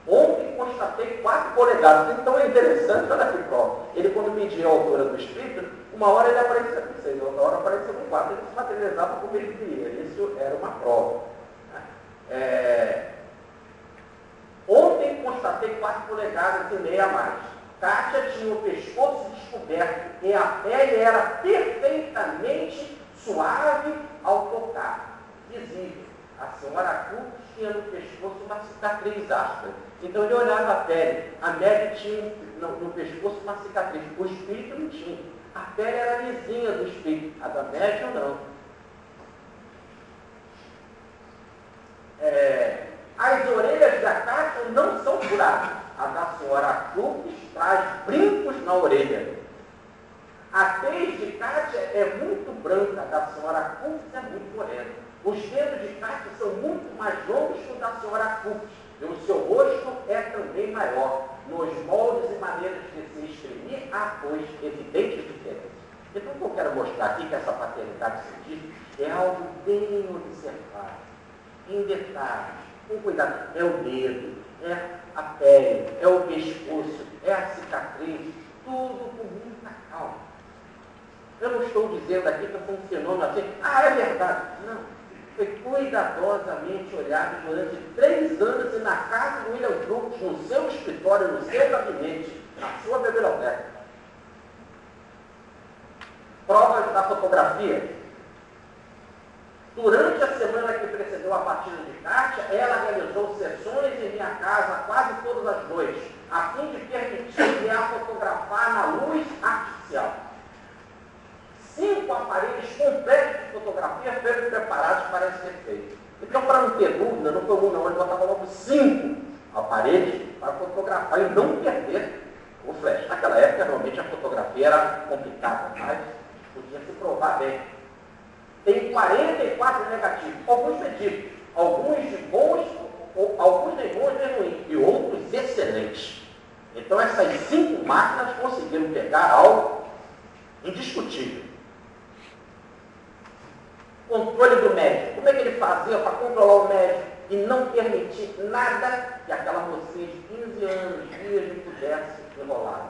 Ontem constatei 4 polegadas. Então é interessante, olha que prova. Ele, quando mediu a altura do espírito, uma hora ele aparecia com 6, outra hora aparecia com 4. Ele se materializava como ele queria. Isso era uma prova. Ontem constatei 4 polegadas. polegadas e meia a mais. Kátia tinha o pescoço descoberto e a pele era perfeitamente suave ao tocar, visível. A senhora Cook tinha no pescoço uma cicatriz áspera. Então ele olhava a pele. A Meg tinha no pescoço uma cicatriz. O espírito não tinha. A pele era lisinha do espírito. A da Meg não. As orelhas da Kátia não são furadas. A da senhora Cook traz brincos na orelha. A tez de Kátia é muito branca, a da senhora Cook é muito morena. Os dedos de Kátia são muito mais longos que o da senhora Cook. E o seu rosto é também maior. Nos moldes e maneiras de se exprimir, há, pois, evidentes diferenças. Então, o que eu quero mostrar aqui, que essa paternidade científica é algo bem observado, em detalhes, com cuidado. É o dedo, é a pele, é o pescoço, é a cicatriz, tudo com muita calma. Eu não estou dizendo aqui que foi um fenômeno assim, é verdade. Não. Foi cuidadosamente olhado durante 3 anos e na casa do William Crookes, no seu escritório, no seu gabinete, na sua biblioteca. Provas da fotografia. Durante a semana que precedeu a partida de Kátia, ela realizou sessões em minha casa quase todas as noites, a fim de permitir-me a fotografar na luz artificial. 5 aparelhos completos de fotografia foram preparados para esse efeito. Então, para não ter dúvida, não foi um não, ele botava logo 5 aparelhos para fotografar e não perder o flash. Naquela época, realmente, a fotografia era complicada, mas podia se provar bem. Tem 44 negativos, alguns medidos, alguns de bons, alguns de bons e ruins, e outros excelentes. Então, essas 5 máquinas conseguiram pegar algo indiscutível. Controle do médico. Como é que ele fazia para controlar o médico e não permitir nada que aquela mocinha de 15 anos mesmo pudesse enrolar?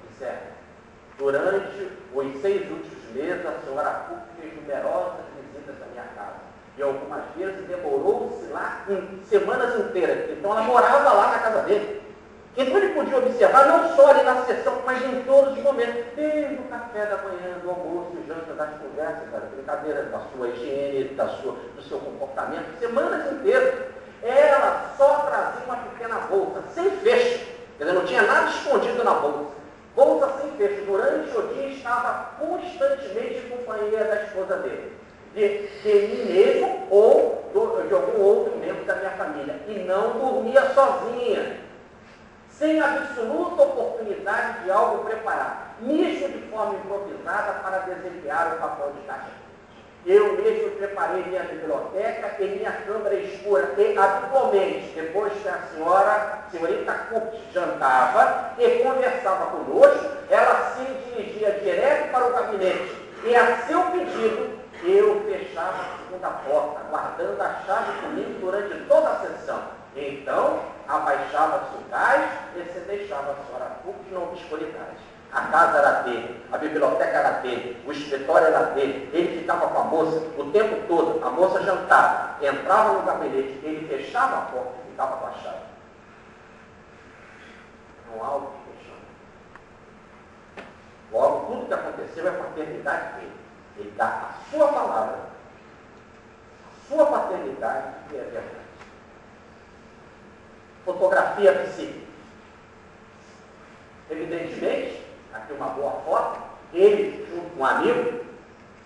Observe. Durante os 6 últimos meses, a senhora Cook fez numerosas visitas à minha casa. E algumas vezes demorou-se lá em semanas inteiras. Então ela morava lá na casa dele. Então ele podia observar não só ali na sessão, mas em todos os momentos, desde o café da manhã, do almoço, do janta, das conversas, das brincadeiras, da sua higiene, do seu comportamento, semanas inteiras. Ela só trazia uma pequena bolsa, sem fecho. Quer dizer, não tinha nada escondido na bolsa. Bolsa sem fecho. Durante o dia estava constantemente em companhia da esposa dele. De mim mesmo ou de algum outro membro da minha família. E não dormia sozinha. Sem absoluta oportunidade de algo preparar, mesmo de forma improvisada para desempenhar o papel de caixa. Eu mesmo preparei minha biblioteca e minha câmara escura, e habitualmente, depois que a senhorita Cook jantava e conversava conosco, ela se dirigia direto para o gabinete, e a seu pedido, eu fechava a segunda porta, guardando a chave comigo durante toda a sessão. Então, abaixava-se o gás e se deixava a senhora Cook não escolher gás. A casa era dele, a biblioteca era dele, o escritório era dele, ele ficava com a moça o tempo todo, a moça jantava, entrava no gabinete, ele fechava a porta e ficava com a chave. Não há o que questionar. Logo, tudo que aconteceu é paternidade dele. Ele dá a sua palavra, a sua paternidade e é verdade. Fotografia psíquica. Evidentemente, aqui uma boa foto, ele junto com um amigo,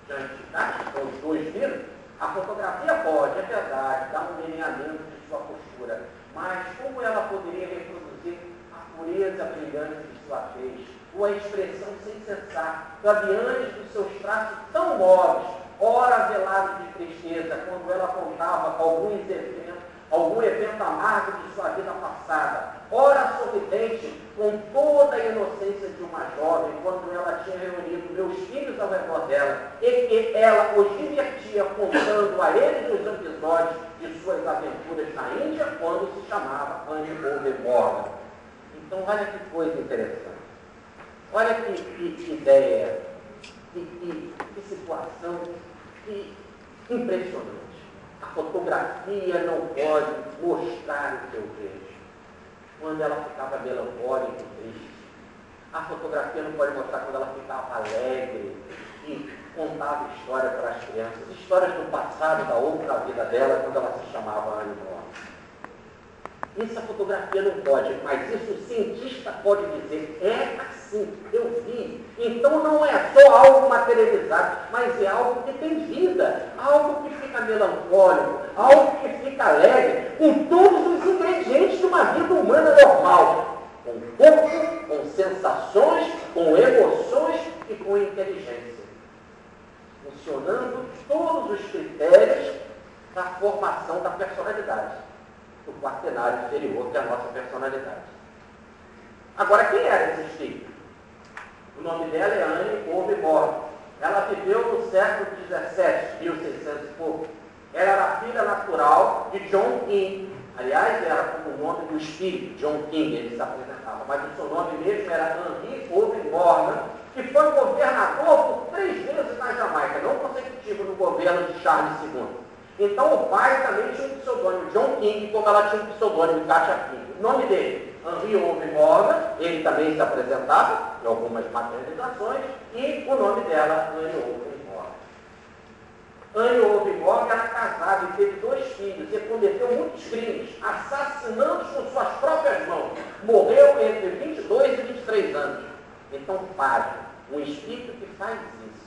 diante de casa, então os dois viram, a fotografia pode, é verdade, dar um delineamento de sua postura, mas como ela poderia reproduzir a pureza brilhante de sua tez, ou a expressão sem cessar, radiante dos seus traços tão nobres, ora velado de tristeza, quando ela contava algum evento amargo de sua vida passada, ora sorridente com toda a inocência de uma jovem, quando ela tinha reunido meus filhos ao redor dela, e que ela os divertia contando a eles os episódios de suas aventuras na Índia, quando se chamava Anne Morgan. Então, olha que coisa interessante. Olha que ideia, que situação, que impressionante. A fotografia não pode mostrar o seu beijo. quando ela ficava melancólica e triste. A fotografia não pode mostrar quando ela ficava alegre e contava histórias para as crianças, histórias do passado, da outra vida dela, quando ela se chamava Anne Moore. Isso a fotografia não pode, mas isso o cientista pode dizer, é assim, eu vi. Então não é só algo materializado, mas é algo que tem vida, algo que fica melancólico, algo que fica alegre, com todos os ingredientes de uma vida humana normal, com corpo, com sensações, com emoções e com inteligência, funcionando todos os critérios da formação da personalidade, do quaternário inferior, que é a nossa personalidade. Agora, quem era esse espírito? O nome dela é Anne Ove Morgan. Ela viveu no século XVII, 1600 e pouco. Ela era a filha natural de John King. Aliás, era o nome do espírito, John King, ele se apresentava, mas o seu nome mesmo era Henry Ove Morgan, que foi governador por 3 vezes na Jamaica, não consecutivo no governo de Charles II. Então o pai também tinha um pseudônimo, John King, como ela tinha um pseudônimo, Katia King. O nome dele, Henry Ove Morgan, ele também se apresentava em algumas materializações, e o nome dela, Anne Ove Morgan. Anne Ove Morgan era casada e teve 2 filhos e cometeu muitos crimes, assassinando-os com suas próprias mãos. Morreu entre 22 e 23 anos. Então, pare, um espírito que faz isso,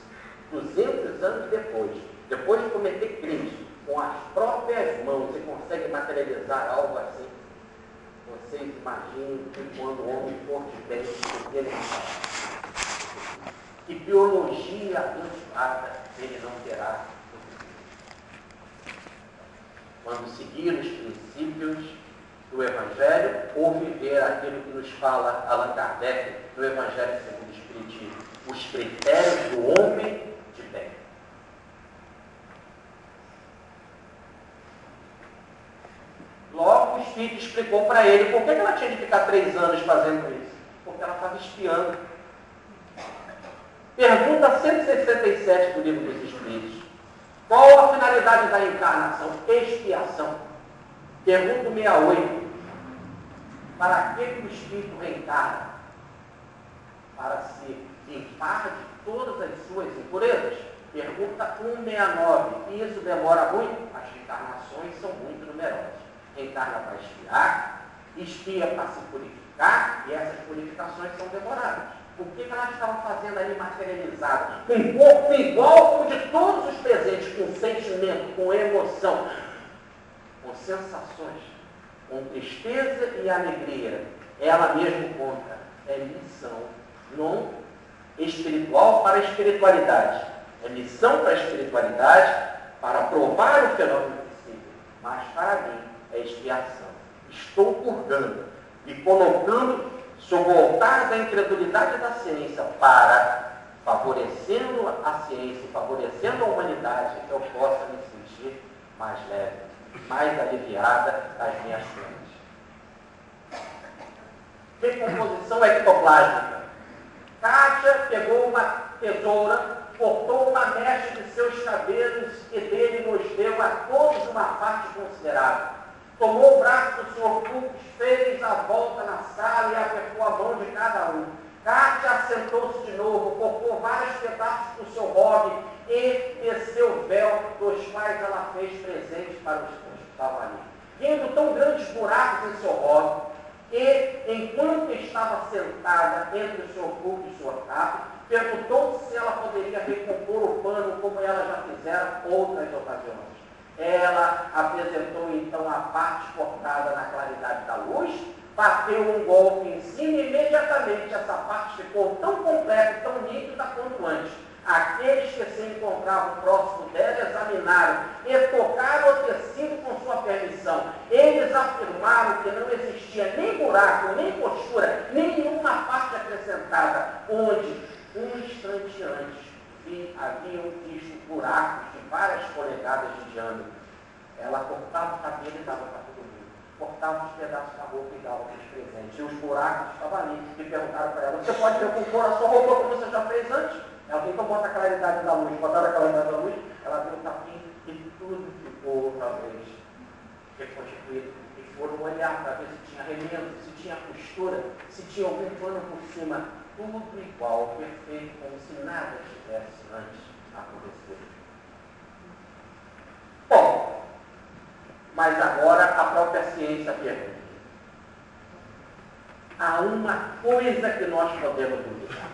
200 anos depois de cometer crimes, com as próprias mãos e consegue materializar algo assim, vocês imaginem que quando o homem for de bem, o que ele faz. Que biologia abençoada ele não terá. Quando seguir os princípios do Evangelho ou viver aquilo que nos fala Allan Kardec no Evangelho segundo o Espiritismo, os critérios do homem de bem. Logo o Espírito explicou para ele por que ela tinha de ficar 3 anos fazendo isso. Porque ela estava espiando. Pergunta 167 do Livro dos Espíritos. Qual a finalidade da encarnação? Expiação. Pergunta 68. Para que o Espírito reencarna? Para se limpar de todas as suas impurezas? Pergunta 169. E isso demora muito? As encarnações são muito numerosas. Reencarna para expiar, expia para se purificar, e essas purificações são demoradas. O que ela estava fazendo ali materializado? Com um corpo igual ao de todos os presentes, com sentimento, com emoção, com sensações, com tristeza e alegria. Ela mesma conta, é missão não espiritual para a espiritualidade. É missão para a espiritualidade, para provar o fenômeno possível. Mas para mim é expiação. Estou purgando e colocando sob o altar da incredulidade da ciência para, favorecendo a ciência, favorecendo a humanidade, que eu possa me sentir mais leve, mais aliviada das minhas penas. Decomposição ectoplásmica. Kátia pegou uma tesoura, cortou uma mecha de seus cabelos e dele nos deu a todos uma parte considerável. Tomou o braço do Sr. Fux, fez a volta na sala e apertou a mão de cada um. Kátia assentou-se de novo, cortou vários pedaços do seu hobby e desceu o véu, dos quais ela fez presentes para os que estavam ali. Vendo tão grandes buracos em seu hobby, e, enquanto estava sentada entre o Sr. Fux e o Sr. Capo, perguntou se ela poderia recompor o pano como ela já fizera outras ocasiões. Ela apresentou então a parte cortada na claridade da luz, bateu um golpe em cima e imediatamente essa parte ficou tão completa e tão nítida quanto antes. Aqueles que se encontravam próximo dela examinaram e tocaram o tecido com sua permissão. Eles afirmaram que não existia nem buraco, nem costura, nenhuma parte acrescentada, onde um instante antes haviam visto buracos de várias polegadas de diâmetro. Ela cortava o cabelo e dava para todo mundo. Cortava os pedaços da roupa e dava para os presentes. E os buracos estavam ali. E perguntaram para ela, você pode recompor a sua roupa como você já fez antes? Ela tentou botar a claridade da luz. Botaram a claridade da luz, ela deu um tapinho e tudo ficou outra vez reconstituído e foram olhar para ver se tinha remendo, se tinha costura, se tinha algum pano por cima. Tudo igual, perfeito, como se nada tivesse antes acontecido. Bom, mas agora a própria ciência pergunta. Há uma coisa que nós podemos duvidar.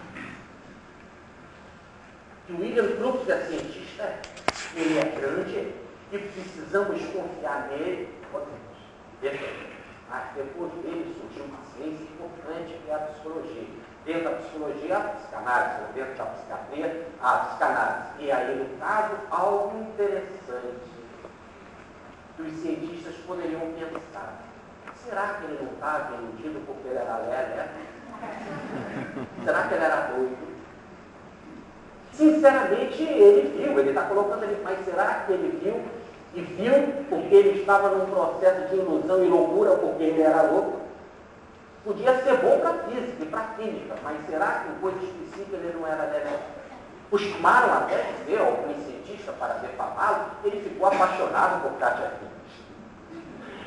Que o William Crookes é cientista, ele é grande e precisamos confiar nele. Mas depois dele surgiu uma ciência importante que é a psicologia. Dentro da psicologia, a psicanálise, ou dentro da psiquiatria, a psicanálise. E aí, no caso, algo interessante que os cientistas poderiam pensar. Será que ele não estava iludido porque ele era lelé? Será que ele era doido? Sinceramente, ele viu, ele está colocando ali, mas será que ele viu? E viu porque ele estava num processo de ilusão e loucura porque ele era louco? Podia ser bom para a física e para a química, mas será que em coisa específica ele não era lelé? Costumaram até dizer, alguns cientistas, para defamá-lo, que ele ficou apaixonado por Katia Kinsey.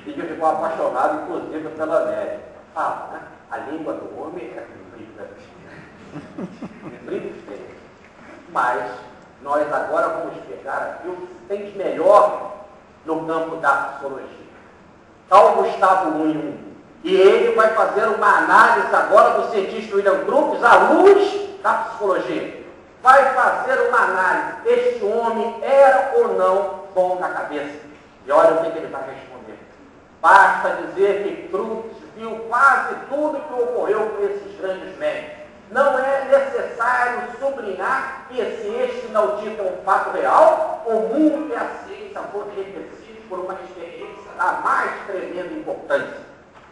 E que ficou apaixonado, inclusive, pela Nélia. Fala, né? A língua do homem é comprido e feio. Mas nós agora vamos pegar aqui o que se tem de melhor no campo da psicologia. Carl Gustav Jung. E ele vai fazer uma análise agora do cientista William Crookes à luz da psicologia. Vai fazer uma análise. Este homem era ou não bom na cabeça? E olha o que ele vai responder. Basta dizer que Crookes viu quase tudo que ocorreu com esses grandes médicos. Não é necessário sublinhar que se este inaudito é um fato real, o mundo e a ciência foram enriquecidos por uma experiência da mais tremenda importância.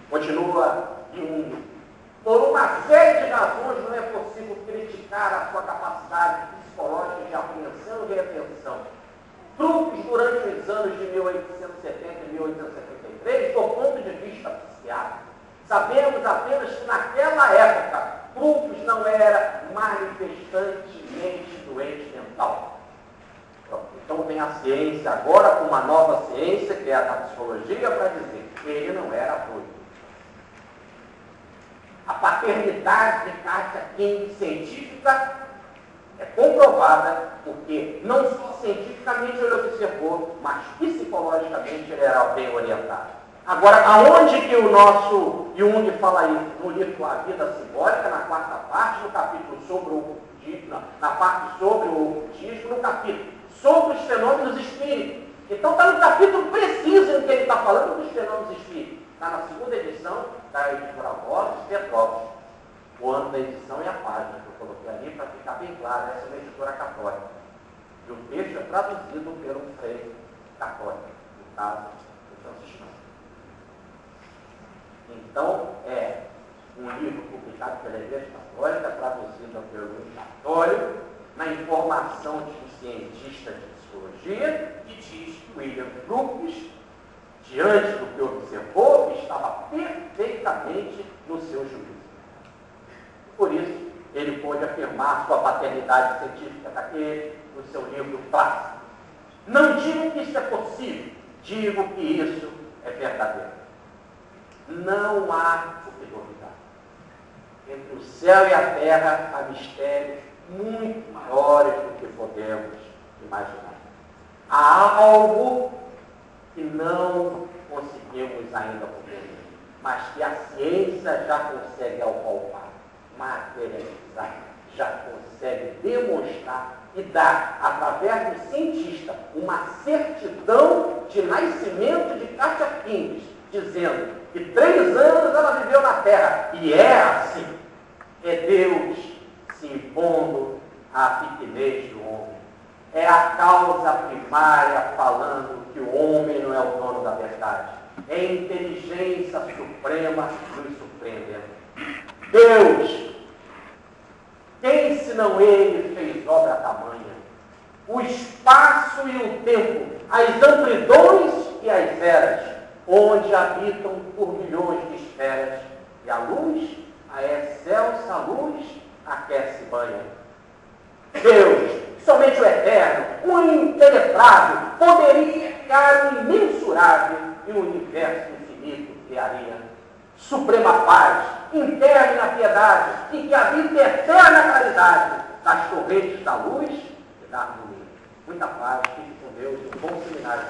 Continua Jung. Por uma série de razões não é possível criticar a sua capacidade psicológica de apreensão e retenção. Crookes, durante os anos de 1870 e 1873, do ponto de vista psiquiátrico, sabemos apenas que naquela época Crookes não era manifestantemente doente mental. Então vem a ciência agora com uma nova ciência, que é a da psicologia, para dizer que ele não era doido. A paternidade de Katia Kinsey científica é comprovada porque não só cientificamente ele observou, mas psicologicamente ele era bem orientado. Agora, aonde que o nosso Jung fala isso? No livro A Vida Simbólica, na quarta parte, no capítulo sobre o ocultismo, na parte sobre o ocultismo, no capítulo sobre os fenômenos espíritos. Então está no capítulo preciso em que ele está falando dos fenômenos espíritos. Está na segunda edição da editora Borges Petrovich. O ano da edição e a página que eu coloquei ali para ficar bem claro. Essa é uma editora católica. E o texto é traduzido pelo freio católico, no caso do franciscano. Então, é um livro publicado pela Igreja Católica, traduzido pelo católico, na informação de um cientista de psicologia, que diz que William Crookes, diante do que observou, estava perfeitamente no seu juízo. Por isso, ele pôde afirmar sua paternidade científica daquele no seu livro clássico. Não digo que isso é possível, digo que isso é verdadeiro. Não há o que duvidar. Entre o céu e a terra há mistérios muito maiores do que podemos imaginar. Há algo que não conseguimos ainda compreender, mas que a ciência já consegue apalpar, materializar, já consegue demonstrar e dar, através do cientista, uma certidão de nascimento de Katia Kinsey, dizendo que 3 anos ela viveu na Terra, e é assim. É Deus se impondo à pequenez do homem. É a causa primária falando que o homem não é o dono da verdade. É a inteligência suprema nos surpreendendo. Deus, quem senão Ele fez obra tamanha? O espaço e o tempo, as amplidões e as eras, onde habitam por milhões de esferas, e a luz, a excelsa luz, aquece e banha. Deus, somente o eterno, o impenetrável, poderia criar o imensurável e o universo infinito, enviaria. Suprema paz, interne na piedade, e que habite eterna caridade das torrentes da luz e da harmonia. Muita paz, fique com Deus e um bom seminário.